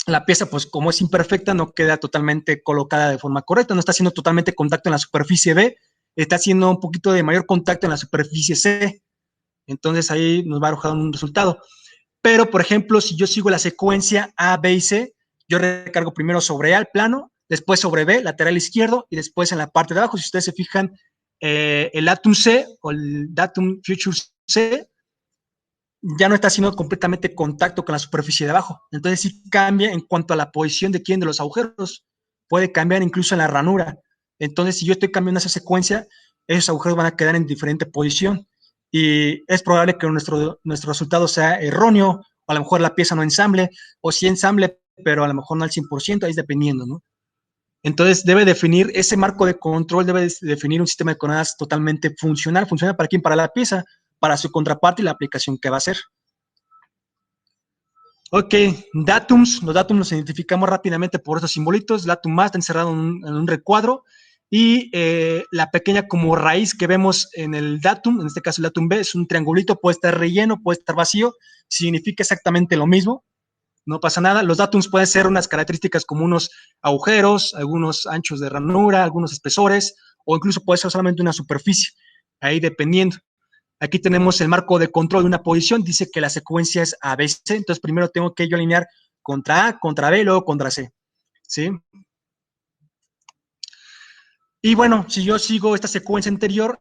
la pieza, pues como es imperfecta, no queda totalmente colocada de forma correcta, no está haciendo totalmente contacto en la superficie B, está haciendo un poquito de mayor contacto en la superficie C. Entonces ahí nos va a arrojar un resultado. Pero, por ejemplo, si yo sigo la secuencia A, B y C, yo recargo primero sobre A el plano, después sobre B, lateral izquierdo, y después en la parte de abajo, si ustedes se fijan, el datum C o el datum future C ya no está haciendo completamente contacto con la superficie de abajo. Entonces sí cambia en cuanto a la posición de quién de los agujeros. Puede cambiar incluso en la ranura. Entonces, si yo estoy cambiando esa secuencia, esos agujeros van a quedar en diferente posición. Y es probable que nuestro resultado sea erróneo, o a lo mejor la pieza no ensamble, o sí ensamble, pero a lo mejor no al 100%, ahí es dependiendo, ¿no? Entonces, debe definir, ese marco de control debe definir un sistema de coordenadas totalmente funcional. ¿Funciona para quién? Para la pieza, para su contraparte y la aplicación que va a hacer. Ok, datums, los datums los identificamos rápidamente por estos simbolitos. Datum A está encerrado en un recuadro y la pequeña como raíz que vemos en el datum, en este caso el datum B, es un triangulito, puede estar relleno, puede estar vacío, significa exactamente lo mismo, no pasa nada. Los datums pueden ser unas características como unos agujeros, algunos anchos de ranura, algunos espesores, o incluso puede ser solamente una superficie, ahí dependiendo. Aquí tenemos el marco de control de una posición, dice que la secuencia es ABC, entonces primero tengo que yo alinear contra A, contra B, luego contra C, ¿sí? Y bueno, si yo sigo esta secuencia anterior,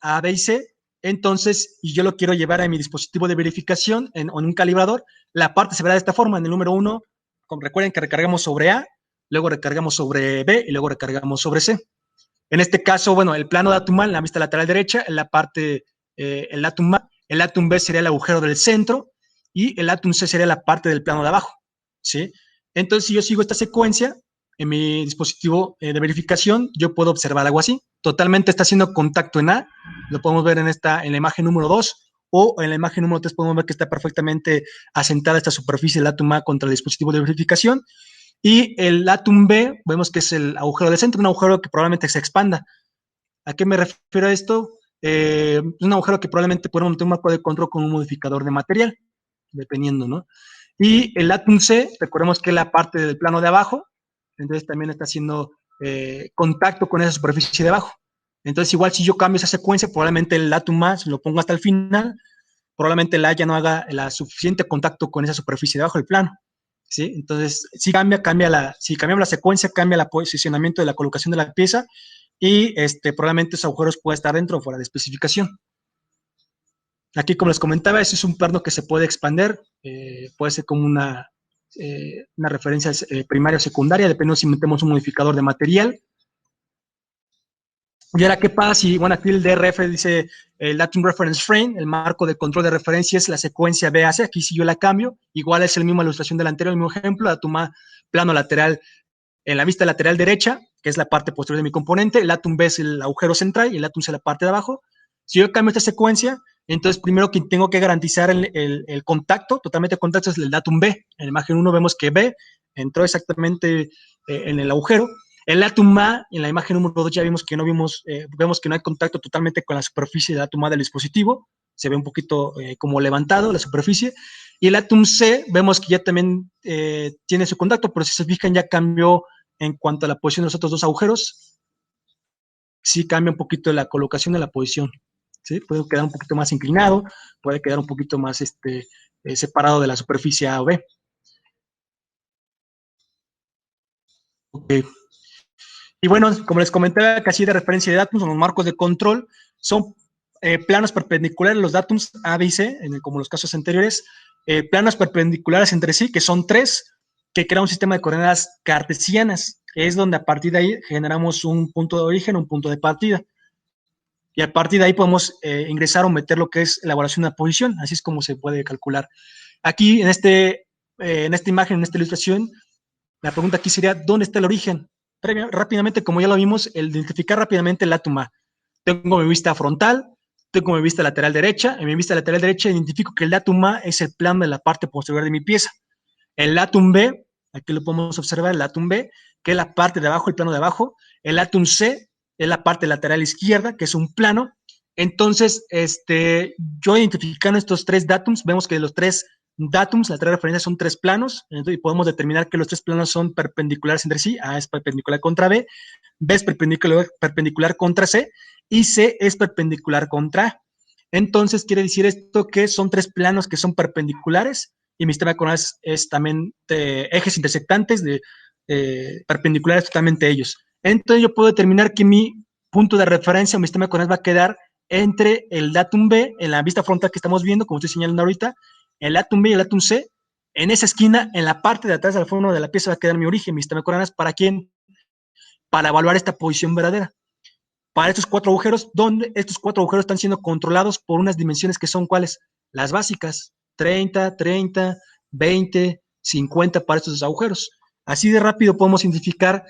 A, B y C, entonces, y yo lo quiero llevar a mi dispositivo de verificación en un calibrador, la parte se verá de esta forma. En el número 1, recuerden que recargamos sobre A, luego recargamos sobre B y luego recargamos sobre C. En este caso, bueno, el plano datum A en la vista lateral derecha, en la parte, el datum A, el datum B sería el agujero del centro y el datum C sería la parte del plano de abajo, ¿sí? Entonces, si yo sigo esta secuencia en mi dispositivo de verificación, yo puedo observar algo así. Totalmente está haciendo contacto en A, lo podemos ver en la imagen número 2, o en la imagen número 3 podemos ver que está perfectamente asentada esta superficie del datum A contra el dispositivo de verificación. Y el datum B, vemos que es el agujero del centro, un agujero que probablemente se expanda. ¿A qué me refiero a esto? Un agujero que probablemente podemos montar un marco de control con un modificador de material, dependiendo, ¿no? Y el datum C, recordemos que es la parte del plano de abajo, entonces también está haciendo contacto con esa superficie de abajo. Entonces, igual si yo cambio esa secuencia, probablemente el datum A, si lo pongo hasta el final, probablemente el A ya no haga el suficiente contacto con esa superficie de abajo del plano, ¿sí? Entonces, si si cambiamos la secuencia, cambia el posicionamiento de la colocación de la pieza y probablemente esos agujeros pueden estar dentro o fuera de especificación. Aquí, como les comentaba, ese es un plano que se puede expander, puede ser como una referencia primaria o secundaria, dependiendo si metemos un modificador de material. Y ahora, ¿qué pasa si, bueno, aquí el DRF dice el Datum Reference Frame, el marco de control de referencia es la secuencia BAC, aquí si yo la cambio, igual es la misma ilustración del anterior, el mismo ejemplo, Datum A, plano lateral, en la vista lateral derecha, que es la parte posterior de mi componente, el Datum B es el agujero central y el Datum C la parte de abajo. Si yo cambio esta secuencia, entonces primero que tengo que garantizar el contacto, totalmente contacto, es el Datum B. En la imagen 1 vemos que B entró exactamente en el agujero. El datum A, en la imagen número 2 ya vimos que vemos que no hay contacto totalmente con la superficie de datum A del dispositivo, se ve un poquito como levantado la superficie, y el datum C vemos que ya también tiene su contacto, pero si se fijan ya cambió en cuanto a la posición de los otros dos agujeros, sí cambia un poquito la colocación de la posición, ¿sí? Puede quedar un poquito más inclinado, puede quedar un poquito más separado de la superficie A o B. Okay. Y bueno, como les comentaba, casilla de referencia de datos, los marcos de control son planos perpendiculares, los datums A, B y C, como los casos anteriores, planos perpendiculares entre sí, que son 3, que crea un sistema de coordenadas cartesianas, que es donde a partir de ahí generamos un punto de origen, un punto de partida. Y a partir de ahí podemos ingresar o meter lo que es elaboración de una posición, así es como se puede calcular. Aquí, en esta imagen, en esta ilustración, la pregunta aquí sería, ¿dónde está el origen? Rápidamente, como ya lo vimos, el identificar rápidamente el datum A. Tengo mi vista frontal, tengo mi vista lateral derecha. En mi vista lateral derecha identifico que el datum A es el plano de la parte posterior de mi pieza. El datum B, aquí lo podemos observar, el datum B, que es la parte de abajo, el plano de abajo. El datum C es la parte lateral izquierda, que es un plano. Entonces, yo identificando estos 3 datums, vemos que los 3 datums, las 3 referencias son 3 planos, entonces podemos determinar que los 3 planos son perpendiculares entre sí, A es perpendicular contra B, B es perpendicular contra C, y C es perpendicular contra A. Entonces, quiere decir esto que son 3 planos que son perpendiculares, y mi sistema de coordenadas es también de ejes intersectantes, perpendiculares totalmente a ellos. Entonces, yo puedo determinar que mi punto de referencia o mi sistema de coordenadas va a quedar entre el datum B, en la vista frontal que estamos viendo, como estoy señalando ahorita, el datum B y el datum C, en esa esquina, en la parte de atrás del fondo de la pieza va a quedar mi origen, mi sistema de coordenadas, ¿para quién? Para evaluar esta posición verdadera. Para estos 4 agujeros, donde estos 4 agujeros están siendo controlados por unas dimensiones que son ¿cuáles? Las básicas, 30, 30, 20, 50 para estos agujeros. Así de rápido podemos identificar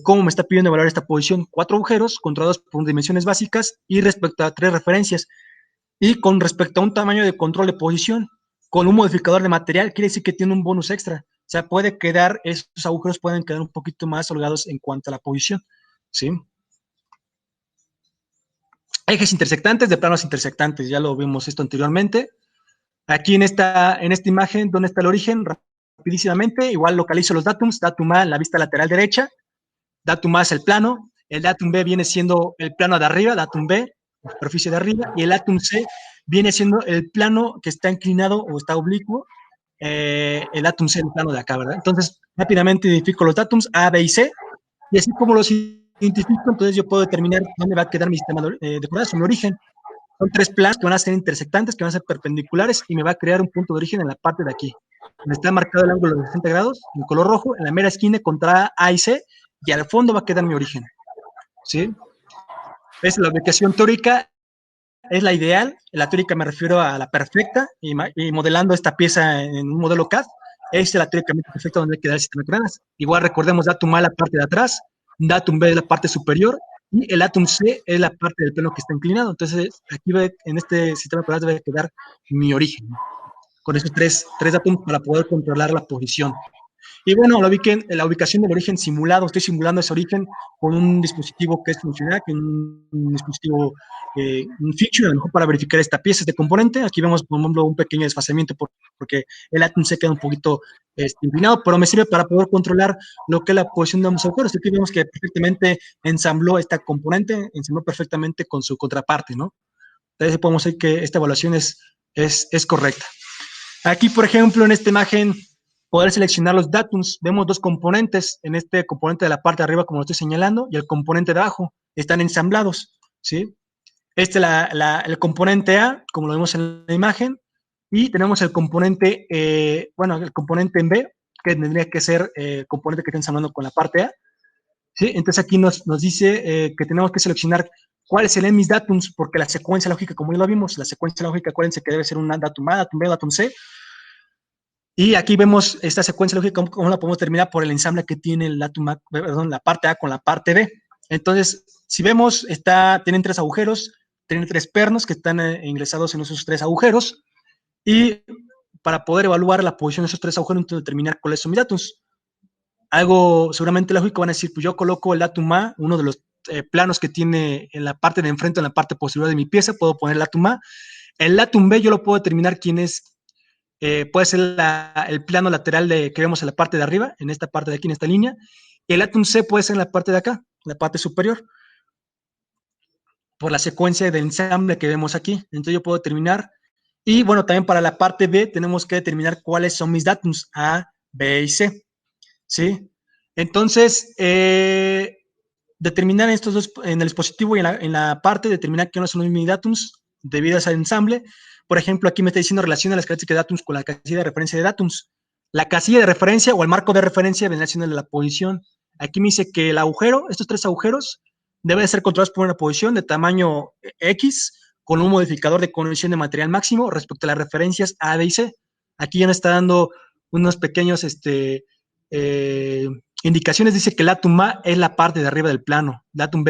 cómo me está pidiendo evaluar esta posición. 4 agujeros controlados por dimensiones básicas y respecto a 3 referencias. Y con respecto a un tamaño de control de posición, con un modificador de material, quiere decir que tiene un bonus extra. O sea, estos agujeros pueden quedar un poquito más holgados en cuanto a la posición, ¿sí? Ejes intersectantes de planos intersectantes, ya lo vimos esto anteriormente. Aquí en esta imagen, ¿dónde está el origen? Rapidísimamente, igual localizo los datums, datum A en la vista lateral derecha, datum A es el plano, el datum B viene siendo el plano de arriba, datum B, la superficie de arriba, y el Atom C viene siendo el plano que está inclinado o está oblicuo, el Atom C, el plano de acá, ¿verdad? Entonces, rápidamente identifico los Atoms A, B y C, y así como los identifico, entonces yo puedo determinar dónde va a quedar mi sistema de coordenadas, mi origen. Son 3 planos que van a ser intersectantes, que van a ser perpendiculares, y me va a crear un punto de origen en la parte de aquí, donde está marcado el ángulo de 60 grados, en color rojo, en la mera esquina contra A y C, y al fondo va a quedar mi origen, ¿sí? Es la ubicación teórica, es la ideal. La teórica me refiero a la perfecta, y modelando esta pieza en un modelo CAD, esta es la teóricamente perfecta donde queda el sistema de coordenadas. Igual recordemos datum A la parte de atrás, datum B es la parte superior, y el datum C es la parte del plano que está inclinado. Entonces, aquí en este sistema de coordenadas debe quedar mi origen, ¿no? Con esos tres datos para poder controlar la posición. Y bueno, la ubicación del origen simulado, estoy simulando ese origen con un dispositivo que es funcional, que es un dispositivo, un feature, a lo mejor para verificar esta pieza, este componente. Aquí vemos, por ejemplo, un pequeño desfasamiento porque el Atom se queda un poquito inclinado, pero me sirve para poder controlar lo que es la posición de ambos autores. Aquí vemos que perfectamente ensambló esta componente, ensambló perfectamente con su contraparte, ¿no? Entonces podemos decir que esta evaluación es correcta. Aquí, por ejemplo, en esta imagen, poder seleccionar los datums. Vemos dos componentes. En este componente de la parte de arriba, como lo estoy señalando, y el componente de abajo. Están ensamblados, ¿sí? Este es el componente A, como lo vemos en la imagen, y tenemos el componente, el componente en B, que tendría que ser el componente que está ensamblando con la parte A, ¿sí? Entonces aquí nos dice que tenemos que seleccionar cuáles serían mis datums, porque la secuencia lógica, como ya lo vimos, la secuencia lógica, acuérdense que debe ser un datum A, datum B, datum C. Y aquí vemos esta secuencia lógica, cómo la podemos terminar por el ensamble que tiene la parte A con la parte B. Entonces, si vemos, tienen 3 agujeros, tienen 3 pernos que están ingresados en esos 3 agujeros, y para poder evaluar la posición de esos 3 agujeros, entonces determinar cuáles son mis datums. Algo seguramente lógico, van a decir, pues yo coloco el datum A, uno de los planos que tiene en la parte de enfrente, en la parte posterior de mi pieza, puedo poner el datum A. El datum B yo lo puedo determinar quién es. Puede ser el plano lateral que vemos en la parte de arriba, en esta parte de aquí, en esta línea. El Atom C puede ser en la parte de acá, la parte superior, por la secuencia de ensamble que vemos aquí. Entonces yo puedo determinar. Y bueno, también para la parte B tenemos que determinar cuáles son mis datums A, B y C, ¿sí? Entonces, determinar estos dos en el dispositivo y en la parte, determinar quiénes son mis datums debido a ese ensamble. Por ejemplo, aquí me está diciendo relaciona las características de datums con la casilla de referencia de datums. La casilla de referencia o el marco de referencia vendrá siendo la posición. Aquí me dice que el agujero, estos 3 agujeros, deben ser controlados por una posición de tamaño X con un modificador de condición de material máximo respecto a las referencias A, B y C. Aquí ya nos está dando unos pequeños indicaciones. Dice que el Atom A es la parte de arriba del plano, el Atom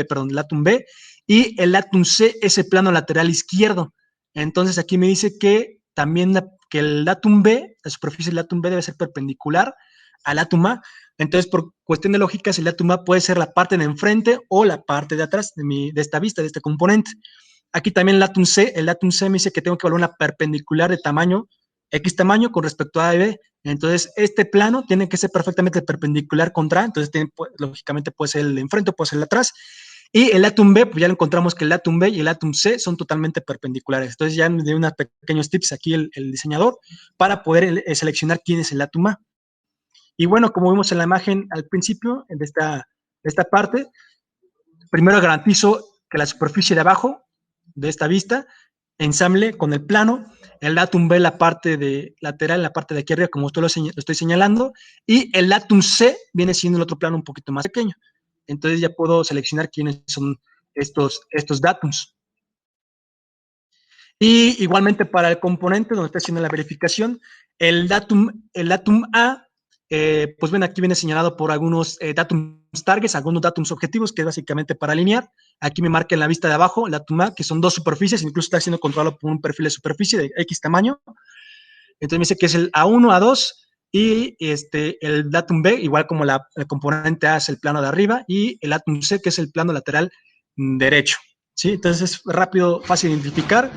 B, y el Atom C es el plano lateral izquierdo. Entonces aquí me dice que también que el Atom B, la superficie del Atom B debe ser perpendicular al Atom A. Entonces, por cuestión de lógica, el Atom A puede ser la parte de enfrente o la parte de atrás de esta vista, de este componente. Aquí también el Atom C me dice que tengo que evaluar una perpendicular de tamaño, X tamaño con respecto a A y B. Entonces, este plano tiene que ser perfectamente perpendicular contra A, entonces lógicamente puede ser el de enfrente o puede ser el de atrás. Y el Atom B, pues ya lo encontramos que el Atom B y el Atom C son totalmente perpendiculares. Entonces ya me dio unos pequeños tips aquí el diseñador para poder seleccionar quién es el Atom A. Y bueno, como vimos en la imagen al principio de esta parte, primero garantizo que la superficie de abajo de esta vista ensamble con el plano, el Atom B la parte de lateral, la parte de aquí arriba, como usted lo estoy señalando, y el Atom C viene siendo el otro plano un poquito más pequeño. Entonces ya puedo seleccionar quiénes son estos datums. Y igualmente para el componente donde está haciendo la verificación, el datum A, pues ven, aquí viene señalado por algunos datums targets, algunos datums objetivos, que es básicamente para alinear. Aquí me marca en la vista de abajo el datum A, que son 2 superficies, incluso está siendo controlado por un perfil de superficie de X tamaño. Entonces me dice que es el A1, A2, y el datum B, igual como el componente A es el plano de arriba, y el datum C, que es el plano lateral derecho, ¿sí? Entonces es rápido, fácil de identificar.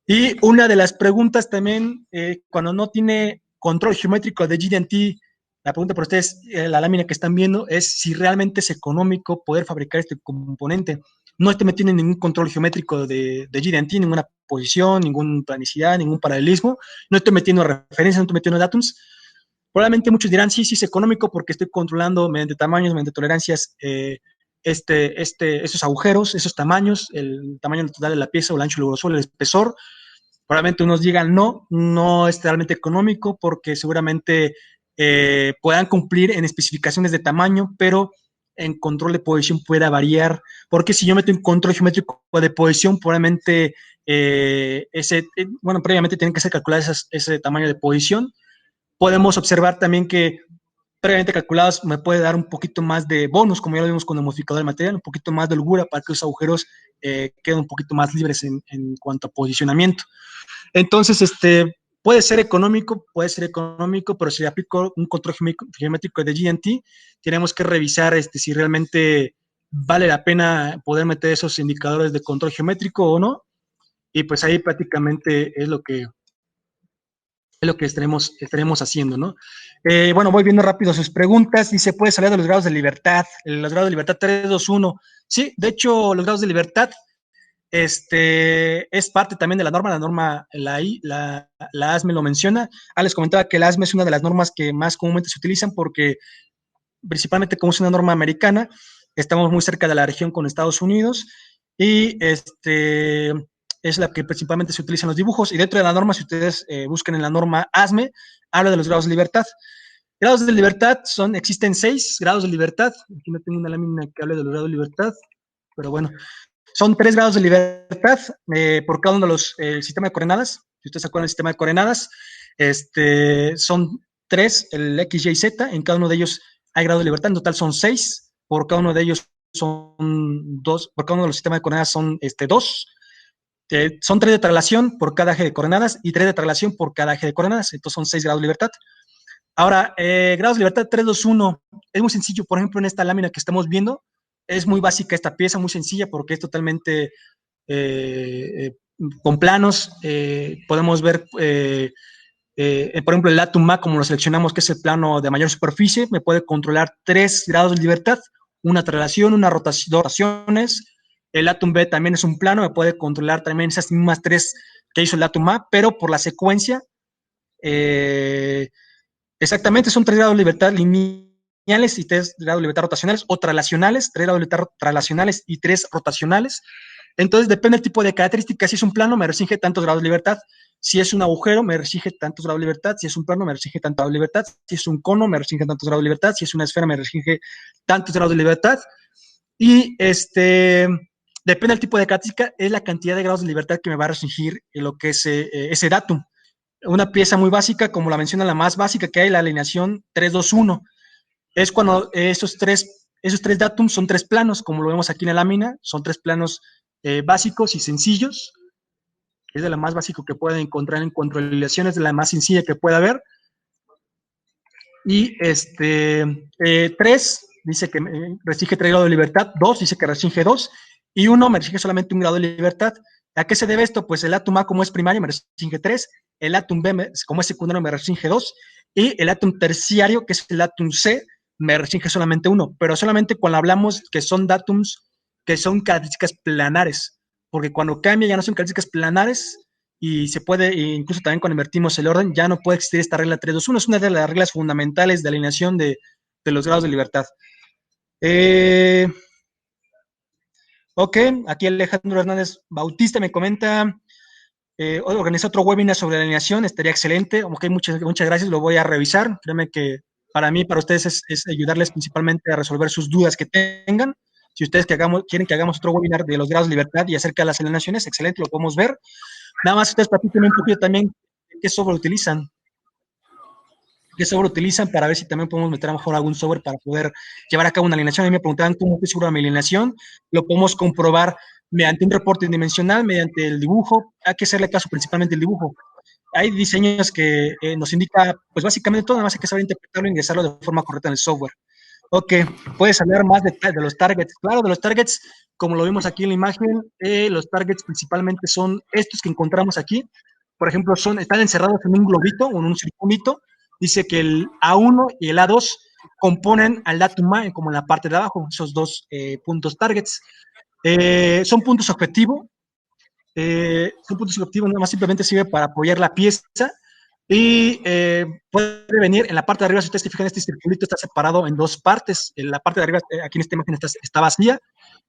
Y una de las preguntas también, cuando no tiene control geométrico de GD&T, la pregunta para ustedes, la lámina que están viendo, es si realmente es económico poder fabricar este componente. no te metiendo en ningún control geométrico de GDNT, ninguna posición, ninguna planicidad, ningún paralelismo, no estoy metiendo referencias, no estoy metiendo datums. Probablemente muchos dirán, sí, sí es económico porque estoy controlando mediante tamaños, mediante tolerancias, esos agujeros, esos tamaños, el tamaño total de la pieza, o el ancho, el grosor, el espesor. Probablemente unos digan, no, no es realmente económico porque seguramente puedan cumplir en especificaciones de tamaño, pero en control de posición pueda variar, porque si yo meto un control geométrico de posición, probablemente previamente tienen que ser calculadas ese tamaño de posición. Podemos observar también que previamente calculados me puede dar un poquito más de bonus, como ya lo vimos con el modificador de material, un poquito más de holgura para que los agujeros queden un poquito más libres en cuanto a posicionamiento. Entonces, puede ser económico, pero si aplico un control geométrico de GNT, tenemos que revisar si realmente vale la pena poder meter esos indicadores de control geométrico o no, y pues ahí prácticamente es lo que estaremos haciendo, ¿no? Bueno, voy viendo rápido sus preguntas. Dice, ¿puede salir de los grados de libertad? Los grados de libertad 3, 2, 1. Sí, de hecho, los grados de libertad es parte también de la norma, la ASME lo menciona. Les comentaba que la ASME es una de las normas que más comúnmente se utilizan porque, principalmente como es una norma americana, estamos muy cerca de la región con Estados Unidos y es la que principalmente se utiliza en los dibujos. Y dentro de la norma, si ustedes buscan en la norma ASME, habla de los grados de libertad. Grados de libertad existen 6 grados de libertad. Aquí no tengo una lámina que hable de los grados de libertad, pero bueno, son 3 grados de libertad por cada uno de los sistemas de coordenadas. Si ustedes se acuerdan del sistema de coordenadas, son 3, el X, Y, Z. En cada uno de ellos hay grado de libertad. En total son 6. Por cada uno de ellos son 2. Por cada uno de los sistemas de coordenadas son 2. Son 3 de traslación por cada eje de coordenadas y 3 de traslación por cada eje de coordenadas. Entonces son 6 grados de libertad. Ahora, grados de libertad 3, 2, 1. Es muy sencillo. Por ejemplo, en esta lámina que estamos viendo, es muy básica esta pieza, muy sencilla, porque es totalmente con planos. Podemos ver, por ejemplo, el Atum A, como lo seleccionamos, que es el plano de mayor superficie, me puede controlar 3 grados de libertad, una traslación, una rotación, 2 rotaciones. El Atum B también es un plano, me puede controlar también esas mismas 3 que hizo el Atum A, pero por la secuencia, exactamente, son 3 grados de libertad lineales y 3 grados de libertad rotacionales, o traslacionales, 3 grados de libertad traslacionales y 3 rotacionales. Entonces, depende del tipo de características. Si es un plano, me restringe tantos grados de libertad. Si es un agujero, me restringe tantos grados de libertad. Si es un plano, me restringe tantos grados de libertad. Si es un cono, me restringe tantos grados de libertad. Si es una esfera, me restringe tantos grados de libertad. Y depende del tipo de característica, es la cantidad de grados de libertad que me va a restringir lo que es ese datum. Una pieza muy básica, como la menciona la más básica que hay, la alineación 3, 2, 1. Es cuando esos tres datums son 3 planos, como lo vemos aquí en la lámina, son 3 planos básicos y sencillos. Es de la más básico que pueden encontrar en cuanto a alineaciones, de la más sencilla que pueda haber. Y 3 dice que restringe 3 grados de libertad, 2 dice que restringe 2, y 1 me restringe solamente 1 grado de libertad. ¿A qué se debe esto? Pues el Atum A, como es primario, me restringe 3, el Atum B, como es secundario, me restringe 2, y el Atum terciario, que es el Atum C, me restringe solamente 1, pero solamente cuando hablamos que son datums que son características planares, porque cuando cambia ya no son características planares, y se puede, incluso también cuando invertimos el orden, ya no puede existir esta regla 3-2-1, es una de las reglas fundamentales de alineación de los grados de libertad. Ok, aquí Alejandro Hernández Bautista me comenta, organiza otro webinar sobre la alineación, estaría excelente. Ok, muchas gracias, lo voy a revisar. Créeme que para mí, para ustedes es ayudarles principalmente a resolver sus dudas que tengan. Si ustedes quieren que hagamos otro webinar de los grados de libertad y acerca de las alineaciones, excelente, lo podemos ver. Nada más ustedes platiquen un poquito también qué software utilizan. ¿Qué software utilizan para ver si también podemos meter a lo mejor algún software para poder llevar a cabo una alineación? A mí me preguntaban cómo estoy seguro de mi alineación. Lo podemos comprobar mediante un reporte dimensional, mediante el dibujo. Hay que hacerle caso principalmente al dibujo. Hay diseños que nos indica, pues básicamente todo, nada más hay que saber interpretarlo e ingresarlo de forma correcta en el software. Ok, puedes hablar más de los targets. Claro, de los targets, como lo vimos aquí en la imagen, los targets principalmente son estos que encontramos aquí. Por ejemplo, están encerrados en un globito o en un circulito. Dice que el A1 y el A2 componen al datum A como en la parte de abajo, esos 2 puntos targets. Son puntos objetivos. Son puntos objetivos, nada más simplemente sirve para apoyar la pieza. Y puede venir en la parte de arriba, si ustedes se fijan, este circulito está separado en dos partes. En la parte de arriba, aquí en esta imagen está vacía,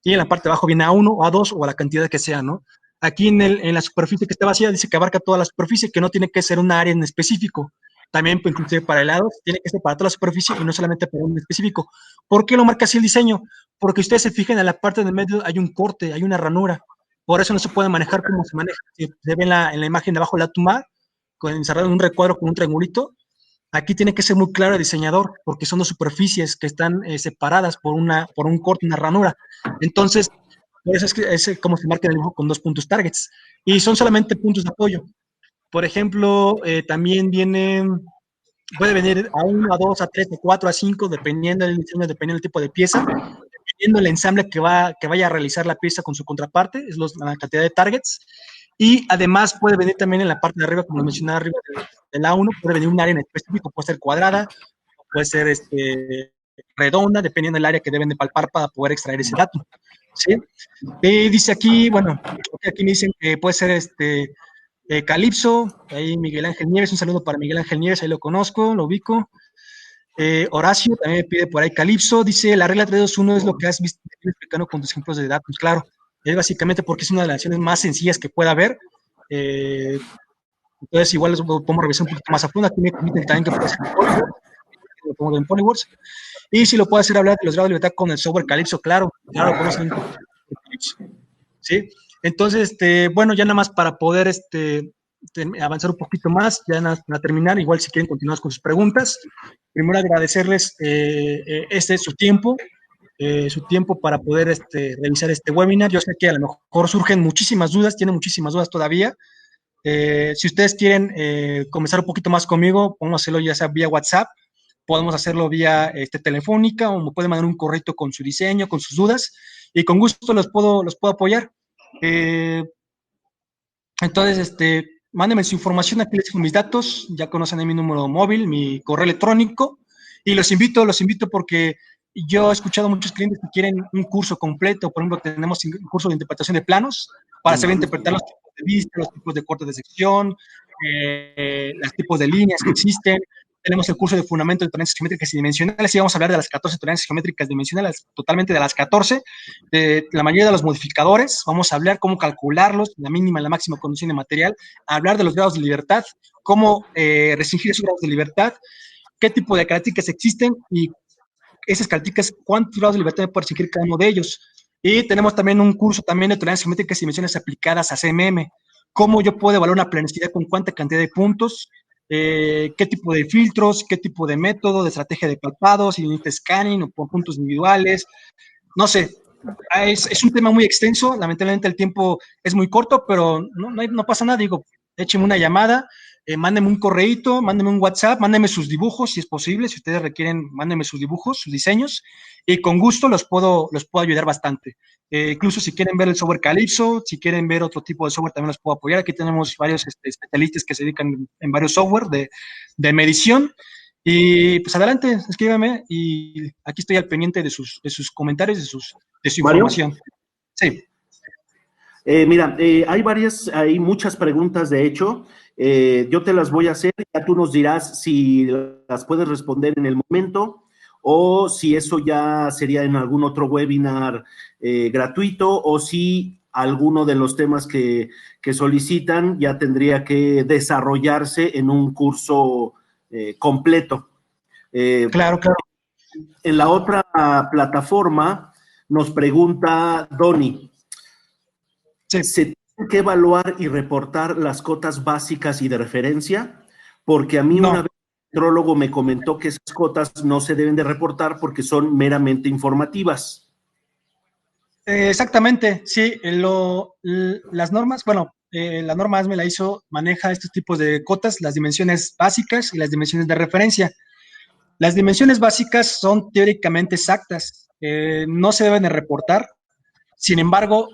y en la parte de abajo viene A1 o A2 o a la cantidad que sea, ¿no? Aquí en la superficie que está vacía dice que abarca toda la superficie, que no tiene que ser un área en específico. También, pues, inclusive para helados, tiene que ser para toda la superficie y no solamente para un específico. ¿Por qué lo marca así el diseño? Porque ustedes se fijan, en la parte del medio hay un corte, hay una ranura. Por eso no se puede manejar como se maneja. Si se ve en la imagen de abajo la tumba, encerrado en un recuadro con un triangulito, aquí tiene que ser muy claro el diseñador, porque son dos superficies que están separadas por un corte, una ranura. Entonces, por eso es como se marca el dibujo con dos puntos targets. Y son solamente puntos de apoyo. Por ejemplo, también puede venir a 1, a 2, a 3, a 4, a 5, dependiendo del diseño, dependiendo del tipo de pieza, dependiendo del ensamble que vaya a realizar la pieza con su contraparte, es la cantidad de targets. Y además puede venir también en la parte de arriba, como lo mencionaba arriba del A1, puede venir un área en específico, puede ser cuadrada, puede ser redonda, dependiendo del área que deben de palpar para poder extraer ese dato. ¿Sí? Dice aquí, bueno, aquí me dicen que puede ser Calipso, ahí Miguel Ángel Nieves, un saludo para Miguel Ángel Nieves, ahí lo conozco, lo ubico. Horacio también me pide por ahí Calipso, dice, la regla 321 es lo que has visto explicando con tus ejemplos de datos, claro, es básicamente porque es una de las acciones más sencillas que pueda haber. Entonces igual les podemos revisar un poquito más a fondo. Aquí me permiten también que pueda ser lo pongo en Polyworks, y si lo puedo hacer hablar de los grados de libertad con el software Calypso, claro, podemos hacer Calypso, ¿sí? Entonces, bueno, ya nada más para poder avanzar un poquito más, ya para terminar, igual si quieren continuar con sus preguntas. Primero agradecerles su tiempo para poder revisar este webinar. Yo sé que a lo mejor surgen muchísimas dudas, tienen muchísimas dudas todavía. Si ustedes quieren comenzar un poquito más conmigo, podemos hacerlo ya sea vía WhatsApp, podemos hacerlo vía telefónica, o me pueden mandar un correo con su diseño, con sus dudas, y con gusto los puedo apoyar. Entonces, mándenme su información, aquí les dejo mis datos, ya conocen ahí mi número móvil, mi correo electrónico, y los invito porque yo he escuchado a muchos clientes que quieren un curso completo. Por ejemplo, tenemos un curso de interpretación de planos para saber interpretar los tipos de vista, los tipos de corte de sección, los tipos de líneas que existen. Tenemos el curso de fundamento de tolerancias geométricas y dimensionales, y vamos a hablar de las 14 tolerancias geométricas dimensionales, totalmente de las 14, de la mayoría de los modificadores. Vamos a hablar cómo calcularlos, la mínima y la máxima condición de material, hablar de los grados de libertad, cómo restringir esos grados de libertad, qué tipo de características existen y esas características, cuántos grados de libertad puede restringir cada uno de ellos. Y tenemos también un curso también de tolerancias geométricas y dimensiones aplicadas a CMM, cómo yo puedo evaluar una planicidad con cuánta cantidad de puntos, qué tipo de filtros, qué tipo de método, de estrategia de palpado, si necesita scanning o por puntos individuales, no sé. Es un tema muy extenso, lamentablemente el tiempo es muy corto, pero no pasa nada, digo, échenme una llamada, mándenme un correíto, mándenme un WhatsApp, mándenme sus dibujos, si es posible, si ustedes requieren, mándenme sus dibujos, sus diseños, y con gusto los puedo ayudar bastante. Incluso si quieren ver el software Calypso, si quieren ver otro tipo de software, también los puedo apoyar. Aquí tenemos varios especialistas que se dedican en varios software de medición. Y pues adelante, escríbame, y aquí estoy al pendiente de sus comentarios, de su información. Sí. Mira, hay muchas preguntas, de hecho. Yo te las voy a hacer, ya tú nos dirás si las puedes responder en el momento o si eso ya sería en algún otro webinar gratuito, o si alguno de los temas que solicitan ya tendría que desarrollarse en un curso completo. Claro. En la otra plataforma nos pregunta Donny. Sí. ¿Se tienen que evaluar y reportar las cotas básicas y de referencia? Porque a mí una vez el metrólogo me comentó que esas cotas no se deben de reportar porque son meramente informativas. Exactamente, sí. Las normas, la norma ASME maneja estos tipos de cotas, las dimensiones básicas y las dimensiones de referencia. Las dimensiones básicas son teóricamente exactas, no se deben de reportar. Sin embargo,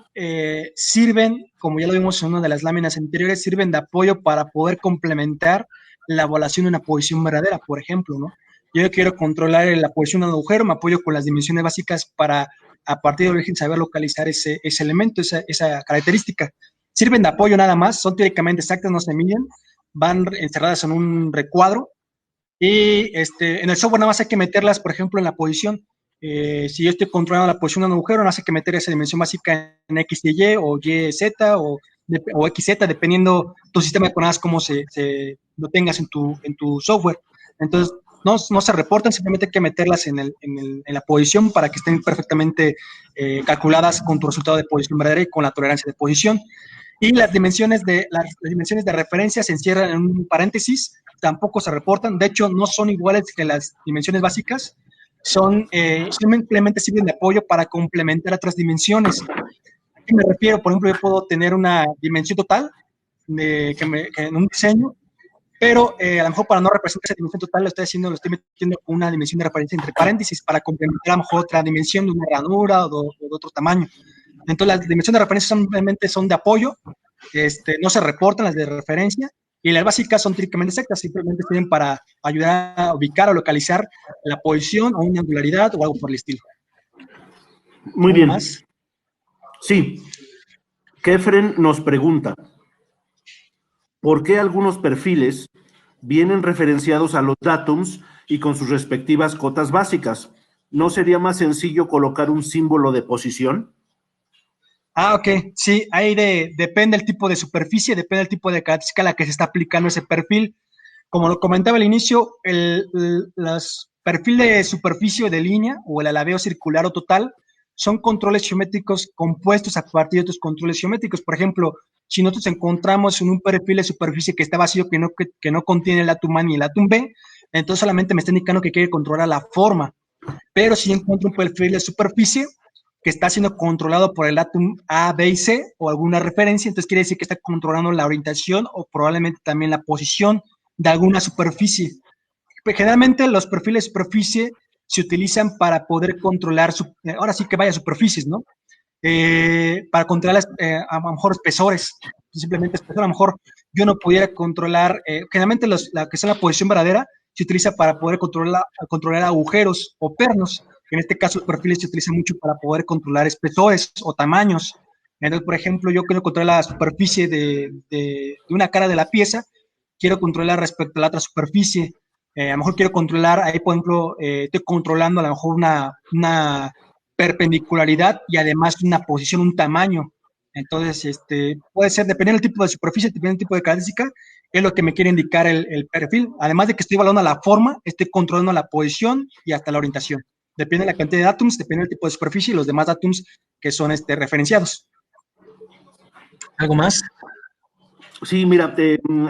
sirven, como ya lo vimos en una de las láminas anteriores, sirven de apoyo para poder complementar la evaluación de una posición verdadera, por ejemplo, ¿no? Yo quiero controlar la posición de un agujero, me apoyo con las dimensiones básicas para a partir del origen saber localizar ese elemento, esa característica. Sirven de apoyo nada más, son teóricamente exactas, no se miden, van encerradas en un recuadro y en el software nada más hay que meterlas, por ejemplo, en la posición. Si yo estoy controlando la posición de un agujero, no hace que meter esa dimensión básica en X y Y o Y, Z o XZ, dependiendo tu sistema de coordenadas, cómo lo tengas en tu software. Entonces, no se reportan, simplemente hay que meterlas en la posición para que estén perfectamente calculadas con tu resultado de posición verdadera y con la tolerancia de posición. Y las dimensiones de referencia se encierran en un paréntesis, tampoco se reportan, de hecho no son iguales que las dimensiones básicas, simplemente sirven de apoyo para complementar otras dimensiones. ¿A qué me refiero? Por ejemplo, yo puedo tener una dimensión total que en un diseño, pero a lo mejor para no representar esa dimensión total lo estoy metiendo una dimensión de referencia entre paréntesis para complementar a lo mejor otra dimensión de una ranura o de otro tamaño. Entonces las dimensiones de referencia simplemente son de apoyo, no se reportan las de referencia, y las básicas son típicamente exactas, simplemente sirven para ayudar a ubicar o localizar la posición o una angularidad o algo por el estilo. Muy bien. Más? Sí. Kefren nos pregunta, ¿por qué algunos perfiles vienen referenciados a los datums y con sus respectivas cotas básicas? ¿No sería más sencillo colocar un símbolo de posición? Ok, sí, ahí depende el tipo de superficie, depende el tipo de característica a la que se está aplicando ese perfil. Como lo comentaba al inicio, los perfiles de superficie o de línea o el alabeo circular o total son controles geométricos compuestos a partir de otros controles geométricos. Por ejemplo, si nosotros encontramos en un perfil de superficie que está vacío, que no contiene el átomo A ni el átomo B, entonces solamente me está indicando que quiere controlar la forma. Pero si encuentro un perfil de superficie que está siendo controlado por el átomo A, B y C o alguna referencia, entonces quiere decir que está controlando la orientación o probablemente también la posición de alguna superficie. Pues generalmente los perfiles de superficie se utilizan para poder controlar, ahora sí que vaya superficies, ¿no? Para controlar a lo mejor espesores, simplemente espesor, a lo mejor yo no pudiera controlar, generalmente la que es la posición verdadera se utiliza para poder controlar agujeros o pernos, que en este caso los perfiles se utilizan mucho para poder controlar espesores o tamaños. Entonces, por ejemplo, yo quiero controlar la superficie de una cara de la pieza, quiero controlar respecto a la otra superficie, a lo mejor quiero controlar, ahí por ejemplo, estoy controlando a lo mejor una perpendicularidad y además una posición, un tamaño. Entonces, puede ser, dependiendo del tipo de superficie, dependiendo del tipo de característica, es lo que me quiere indicar el perfil. Además de que estoy evaluando la forma, estoy controlando la posición y hasta la orientación. Depende de la cantidad de átomos, depende del tipo de superficie y los demás átomos que son referenciados. ¿Algo más? Sí, mira,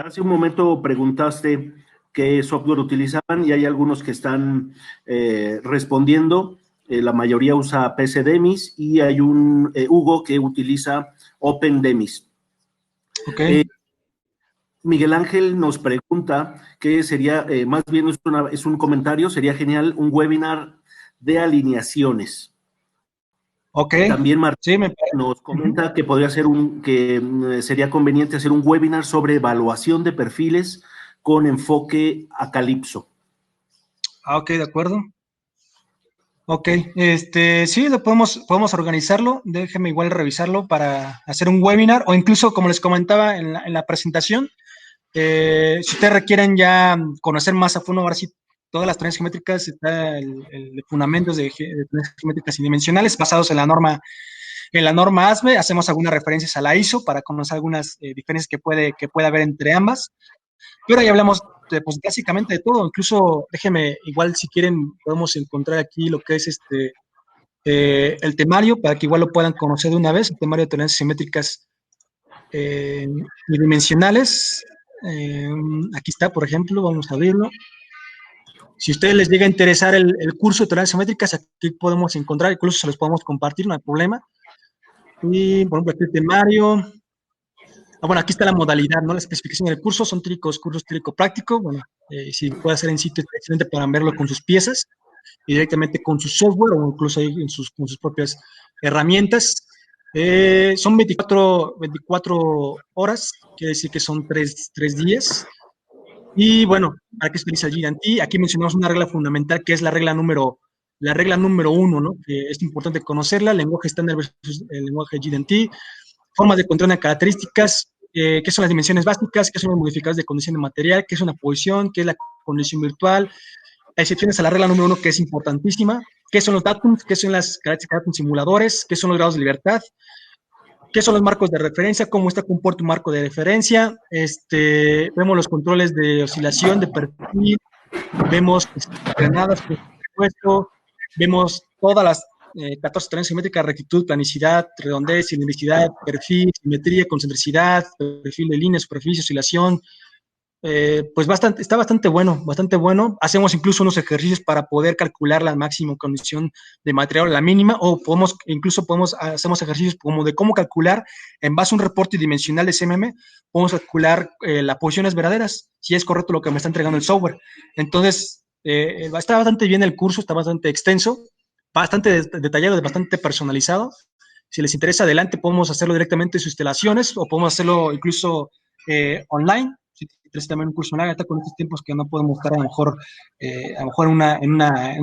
hace un momento preguntaste qué software utilizaban y hay algunos que están respondiendo. La mayoría usa PCDemis y hay un Hugo que utiliza OpenDemis. Ok. Miguel Ángel nos pregunta que sería, más bien es un comentario, sería genial un webinar de alineaciones. Ok. También Martín Sí, nos comenta que podría ser sería conveniente hacer un webinar sobre evaluación de perfiles con enfoque a Calypso. Ok, de acuerdo. Ok, sí, podemos organizarlo. Déjeme igual revisarlo para hacer un webinar o incluso, como les comentaba en la presentación, si ustedes requieren ya conocer más a fondo, ahora sí, todas las teorías geométricas, está el fundamentos de teorías geométricas y dimensionales basados en la norma ASME. Hacemos algunas referencias a la ISO para conocer algunas diferencias que puede haber entre ambas. Pero ahí hablamos pues, básicamente de todo. Incluso, déjenme, igual si quieren, podemos encontrar aquí lo que es el temario para que igual lo puedan conocer de una vez, el temario de teorías simétricas bidimensionales. Aquí está, por ejemplo, vamos a abrirlo. Si a ustedes les llega a interesar el curso de teorías simétricas, aquí podemos encontrar, incluso se los podemos compartir, no hay problema. Y, por ejemplo, aquí el temario. Bueno, aquí está la modalidad, ¿no? La especificación del curso, son cursos teórico-práctico. Bueno, si puede hacer en sitio, es excelente para verlo con sus piezas y directamente con su software o incluso ahí con sus propias herramientas. Son 24 horas, quiere decir que son tres días. Y bueno, ¿para qué se utiliza GNT? Aquí mencionamos una regla fundamental que es la regla número la regla número 1, ¿no? Que es importante conocerla, lenguaje estándar versus el lenguaje GDT, formas de control de características, qué son las dimensiones básicas, qué son los modificadores de condición de material, qué es una posición, qué es la condición virtual, excepciones a la regla número 1, que es importantísima, qué son los datums, qué son las características de simuladores, qué son los grados de libertad, qué son los marcos de referencia, cómo está compuesto un marco de referencia, vemos los controles de oscilación, de perfil, vemos granadas, por supuesto, vemos todas las 14 tareas simétricas, rectitud, planicidad, redondez, cilindricidad, perfil, simetría, concentricidad, perfil de línea, superficie, oscilación, pues está bastante bueno, bastante bueno. Hacemos incluso unos ejercicios para poder calcular la máxima condición de material, la mínima, o hacemos ejercicios como de cómo calcular, en base a un reporte dimensional de CMM, podemos calcular las posiciones verdaderas, si es correcto lo que me está entregando el software. Entonces, está bastante bien el curso, está bastante extenso, bastante detallado, bastante personalizado. Si les interesa, adelante, podemos hacerlo directamente en sus instalaciones o podemos hacerlo incluso online. Si tienes también un curso online, está con estos tiempos que no podemos estar a lo mejor en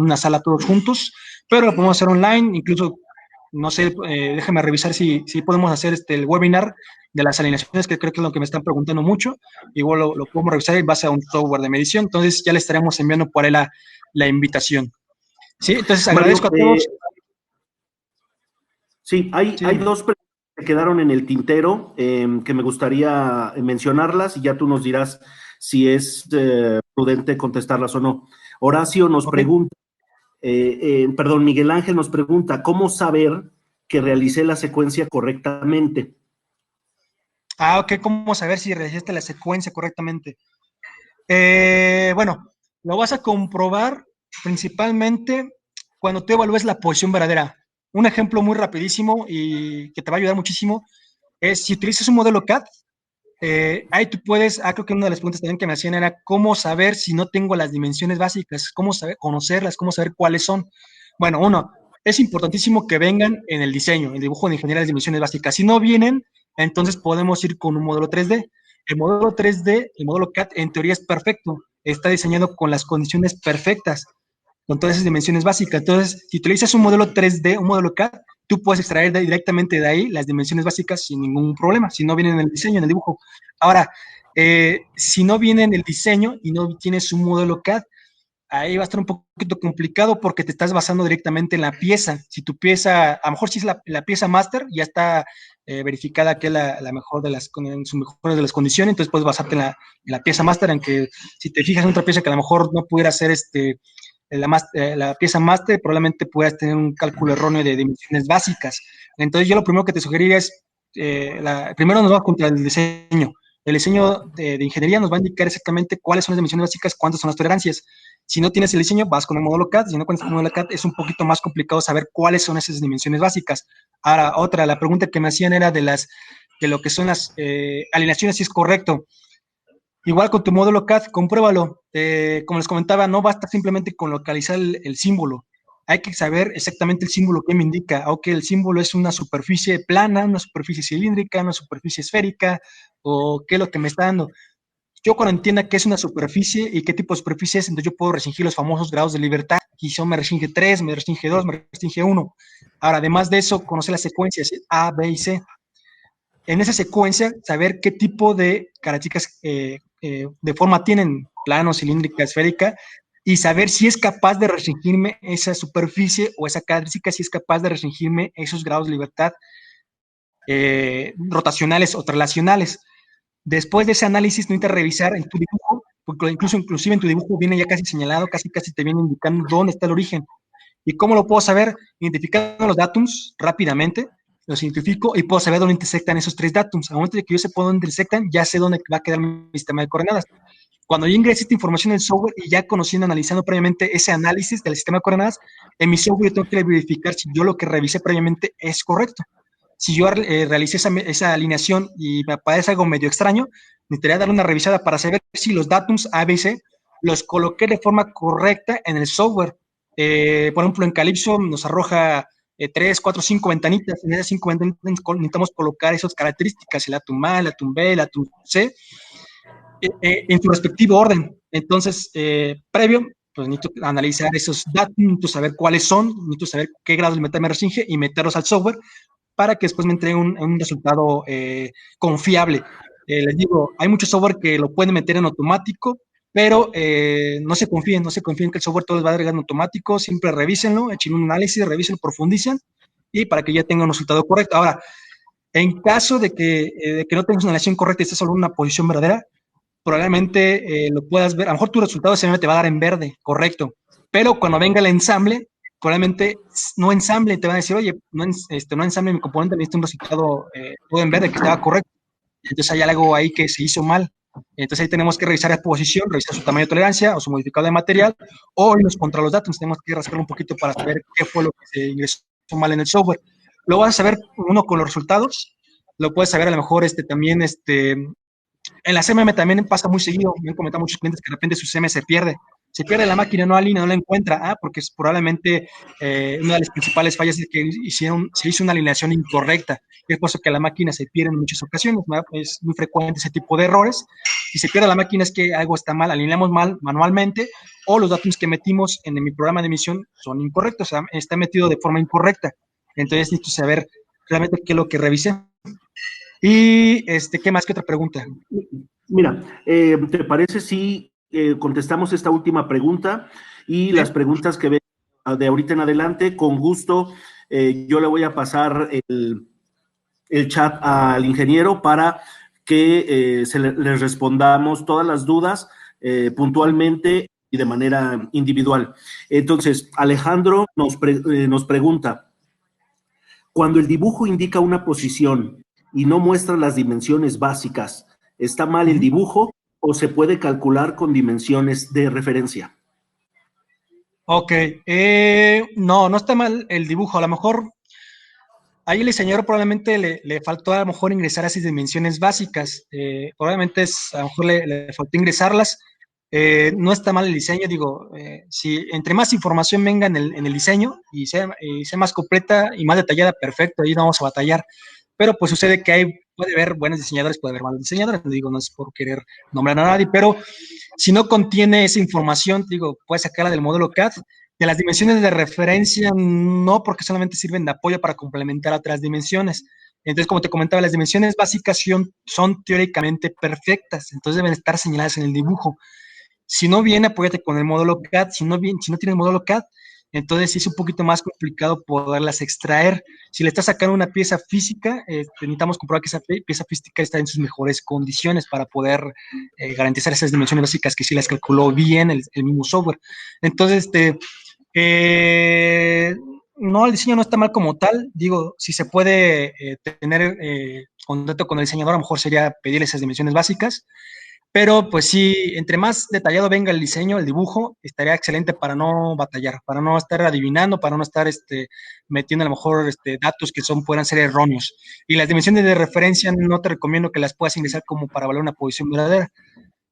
una sala todos juntos, pero lo podemos hacer online, incluso, no sé, déjame revisar si podemos hacer el webinar de las alineaciones, que creo que es lo que me están preguntando mucho, igual lo podemos revisar en base a un software de medición, entonces ya le estaremos enviando por ahí la invitación. Sí, entonces agradezco Mario, a todos. Sí, Sí, hay dos preguntas que quedaron en el tintero que me gustaría mencionarlas y ya tú nos dirás si es prudente contestarlas o no. Horacio nos ok. pregunta, perdón, Miguel Ángel nos pregunta, ¿cómo saber que realicé la secuencia correctamente? Ok, ¿cómo saber si realizaste la secuencia correctamente? Bueno, lo vas a comprobar principalmente cuando tú evalúes la posición verdadera. Un ejemplo muy rapidísimo y que te va a ayudar muchísimo es si utilizas un modelo CAD, ahí tú puedes, creo que una de las preguntas también que me hacían era cómo saber si no tengo las dimensiones básicas, cómo saber conocerlas, cómo saber cuáles son. Bueno, uno, es importantísimo que vengan en el diseño, en el dibujo de ingeniería, las dimensiones básicas. Si no vienen, entonces podemos ir con un modelo 3D. El modelo 3D, el modelo CAD, en teoría es perfecto, está diseñado con las condiciones perfectas, con todas esas dimensiones básicas. Entonces, si utilizas un modelo 3D, un modelo CAD, tú puedes extraer directamente de ahí las dimensiones básicas sin ningún problema, si no vienen en el diseño, en el dibujo. Ahora, si no viene en el diseño y no tienes un modelo CAD, ahí va a estar un poquito complicado porque te estás basando directamente en la pieza. Si tu pieza, a lo mejor si es la pieza master, ya está verificada que es la mejor en su mejor de las condiciones, entonces puedes basarte en la pieza master, aunque si te fijas en otra pieza que a lo mejor no pudiera ser la pieza master, probablemente puedas tener un cálculo erróneo de dimensiones básicas. Entonces yo lo primero que te sugeriría es, primero nos vamos contra el diseño. El diseño de ingeniería nos va a indicar exactamente cuáles son las dimensiones básicas, cuántas son las tolerancias. Si no tienes el diseño, vas con el módulo CAD. Si no cuentas con el módulo CAD, es un poquito más complicado saber cuáles son esas dimensiones básicas. Ahora, la pregunta que me hacían era de lo que son las alineaciones, si es correcto. Igual con tu módulo CAD, compruébalo. Como les comentaba, no basta simplemente con localizar el símbolo. Hay que saber exactamente el símbolo que me indica. Aunque el símbolo es una superficie plana, una superficie cilíndrica, una superficie esférica, o qué es lo que me está dando. Yo cuando entienda qué es una superficie y qué tipo de superficie es, entonces yo puedo restringir los famosos grados de libertad. Aquí son me restringe 3, me restringe 2, me restringe 1. Ahora, además de eso, conocer las secuencias A, B y C. En esa secuencia, saber qué tipo de características de forma tienen, plano, cilíndrica, esférica, y saber si es capaz de restringirme esa superficie o esa característica, si es capaz de restringirme esos grados de libertad rotacionales o traslacionales. Después de ese análisis, necesitas revisar en tu dibujo, porque inclusive en tu dibujo viene ya casi señalado, casi te viene indicando dónde está el origen. ¿Y cómo lo puedo saber? Identificando los datums rápidamente, los identifico y puedo saber dónde intersectan esos tres datums. Al momento de que yo sepa dónde intersectan, ya sé dónde va a quedar mi sistema de coordenadas. Cuando yo ingresé esta información en el software y ya conociendo, analizando previamente ese análisis del sistema de coordenadas, en mi software yo tengo que verificar si yo lo que revisé previamente es correcto. Si yo realicé esa alineación y me parece algo medio extraño, necesitaría darle una revisada para saber si los datums A, B y C los coloqué de forma correcta en el software. Por ejemplo, en Calypso nos arroja 3, 4, 5 ventanitas. En esas 5 ventanitas necesitamos colocar esas características, el atum A, el atum B, el atum C, en su respectivo orden. Entonces, previo, pues necesito analizar esos datos, necesito saber cuáles son, necesito saber qué grados de metal me restringe y meterlos al software para que después me entregue un resultado confiable. Les digo, hay mucho software que lo pueden meter en automático, pero no se confíen que el software todo les va a agregar en automático, siempre revísenlo, echen un análisis, revísenlo, profundicen, y para que ya tengan un resultado correcto. Ahora, en caso de que no tengas una elección correcta y estés solo en una posición verdadera, probablemente lo puedas ver, a lo mejor tu resultado siempre te va a dar en verde, correcto, pero cuando venga el ensamble, probablemente no ensamble, te van a decir, oye, no ensamble mi componente, necesito un resultado todo en verde que estaba correcto. Entonces hay algo ahí que se hizo mal. Entonces ahí tenemos que revisar la posición, revisar su tamaño de tolerancia o su modificado de material, o irnos contra los datos, tenemos que rascar un poquito para saber qué fue lo que se ingresó mal en el software. Lo vas a saber uno con los resultados, lo puedes saber a lo mejor también en la CMM también pasa muy seguido, me han comentado muchos clientes que de repente su CM se pierde la máquina, no alinea, no la encuentra, porque es probablemente una de las principales fallas es que se hizo una alineación incorrecta, y es por eso que la máquina se pierde en muchas ocasiones, ¿no? Es muy frecuente ese tipo de errores. Si se pierde la máquina es que algo está mal, alineamos mal manualmente, o los datos que metimos en mi programa de emisión son incorrectos, o sea, está metido de forma incorrecta. Entonces necesito saber realmente qué es lo que revisé. Y, ¿qué más? ¿Qué otra pregunta? Mira, ¿te parece si contestamos esta última pregunta y las preguntas que ven de ahorita en adelante? Con gusto, yo le voy a pasar el chat al ingeniero para que les respondamos todas las dudas puntualmente y de manera individual. Entonces, Alejandro nos pregunta, cuando el dibujo indica una posición y no muestra las dimensiones básicas, ¿está mal el dibujo o se puede calcular con dimensiones de referencia? Ok, no está mal el dibujo, a lo mejor ahí el diseñador probablemente le faltó a lo mejor ingresar a esas dimensiones básicas, probablemente a lo mejor le faltó ingresarlas, no está mal el diseño, digo, si entre más información venga en el diseño y sea más completa y más detallada, perfecto, ahí no vamos a batallar, pero pues sucede que puede haber buenos diseñadores, puede haber malos diseñadores, digo, no es por querer nombrar a nadie, pero si no contiene esa información, digo, puedes sacarla del modelo CAD. De las dimensiones de referencia, no, porque solamente sirven de apoyo para complementar otras dimensiones. Entonces, como te comentaba, las dimensiones básicas son teóricamente perfectas, entonces deben estar señaladas en el dibujo. Si no viene, apóyate con el módulo CAD. Si no tienes módulo CAD, entonces sí es un poquito más complicado poderlas extraer. Si le estás sacando una pieza física, necesitamos comprobar que esa pieza física está en sus mejores condiciones para poder garantizar esas dimensiones básicas que sí las calculó bien el mismo software. Entonces, no, el diseño no está mal como tal. Digo, si se puede tener contacto con el diseñador, a lo mejor sería pedirle esas dimensiones básicas. Pero pues sí, entre más detallado venga el diseño, el dibujo, estaría excelente para no batallar, para no estar adivinando, para no estar metiendo a lo mejor datos que puedan ser erróneos. Y las dimensiones de referencia no te recomiendo que las puedas ingresar como para evaluar una posición verdadera.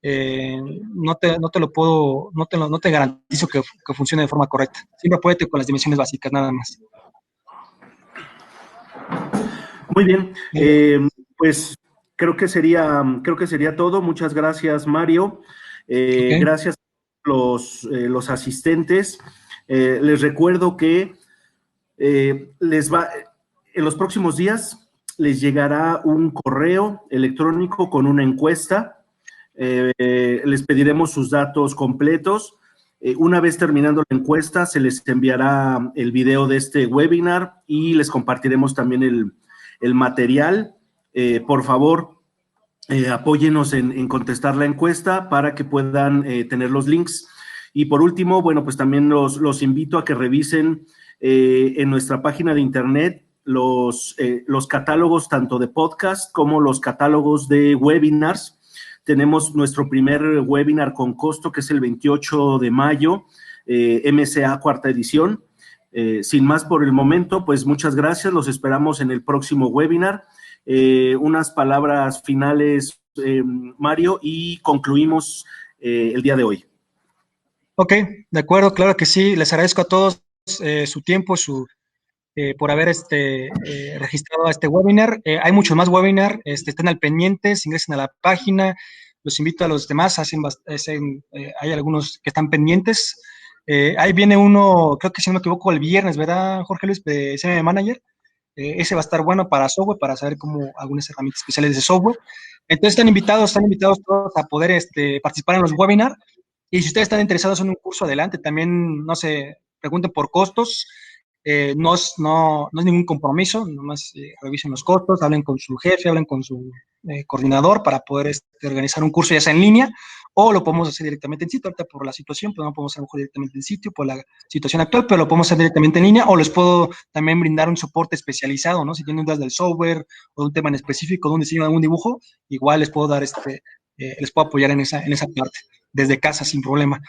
No te lo puedo, no te garantizo que funcione de forma correcta. Siempre apóyate con las dimensiones básicas, nada más. Muy bien, pues creo que sería todo. Muchas gracias, Mario. Okay. Gracias a los asistentes. Les recuerdo que en los próximos días les llegará un correo electrónico con una encuesta. Les pediremos sus datos completos. Una vez terminando la encuesta, se les enviará el video de este webinar y les compartiremos también el material. Por favor, apóyenos en contestar la encuesta para que puedan tener los links. Y por último, bueno, pues también los invito a que revisen en nuestra página de internet los catálogos tanto de podcast como los catálogos de webinars. Tenemos nuestro primer webinar con costo, que es el 28 de mayo, MSA cuarta edición. Sin más por el momento, pues muchas gracias. Los esperamos en el próximo webinar. Unas palabras finales, Mario, y concluimos el día de hoy. Ok, de acuerdo, claro que sí. Les agradezco a todos su tiempo, por haber registrado a este webinar. Hay muchos más webinars, estén al pendiente, ingresen a la página, los invito a los demás, hay algunos que están pendientes. Ahí viene uno, creo que si no me equivoco, el viernes, ¿verdad, Jorge Luis, de CM Manager? Ese va a estar bueno para software, para saber cómo algunas herramientas especiales de software. Entonces están invitados todos a poder participar en los webinars. Y si ustedes están interesados en un curso, adelante. También, no se pregunten por costos. No es ningún compromiso, nomás revisen los costos, hablen con su jefe, hablen con su coordinador para poder organizar un curso ya sea en línea, o lo podemos hacer directamente en sitio. Ahorita por la situación, pues no podemos hacer directamente en sitio por la situación actual, pero lo podemos hacer directamente en línea, o les puedo también brindar un soporte especializado, ¿no? Si tienen dudas del software o de un tema en específico, de un diseño, de algún dibujo, igual les puedo dar les puedo apoyar en esa parte, desde casa, sin problema.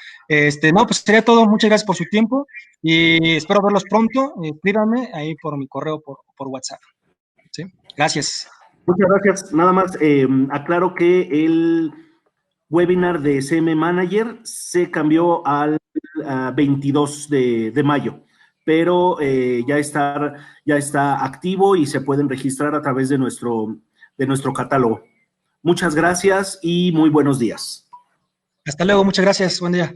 No, pues sería todo. Muchas gracias por su tiempo y espero verlos pronto. Escríbanme ahí por mi correo, por WhatsApp. ¿Sí? Gracias. Muchas gracias. Nada más aclaro que el webinar de CM Manager se cambió al 22 de mayo, pero ya está activo y se pueden registrar a través de nuestro catálogo. Muchas gracias y muy buenos días. Hasta luego, muchas gracias. Buen día.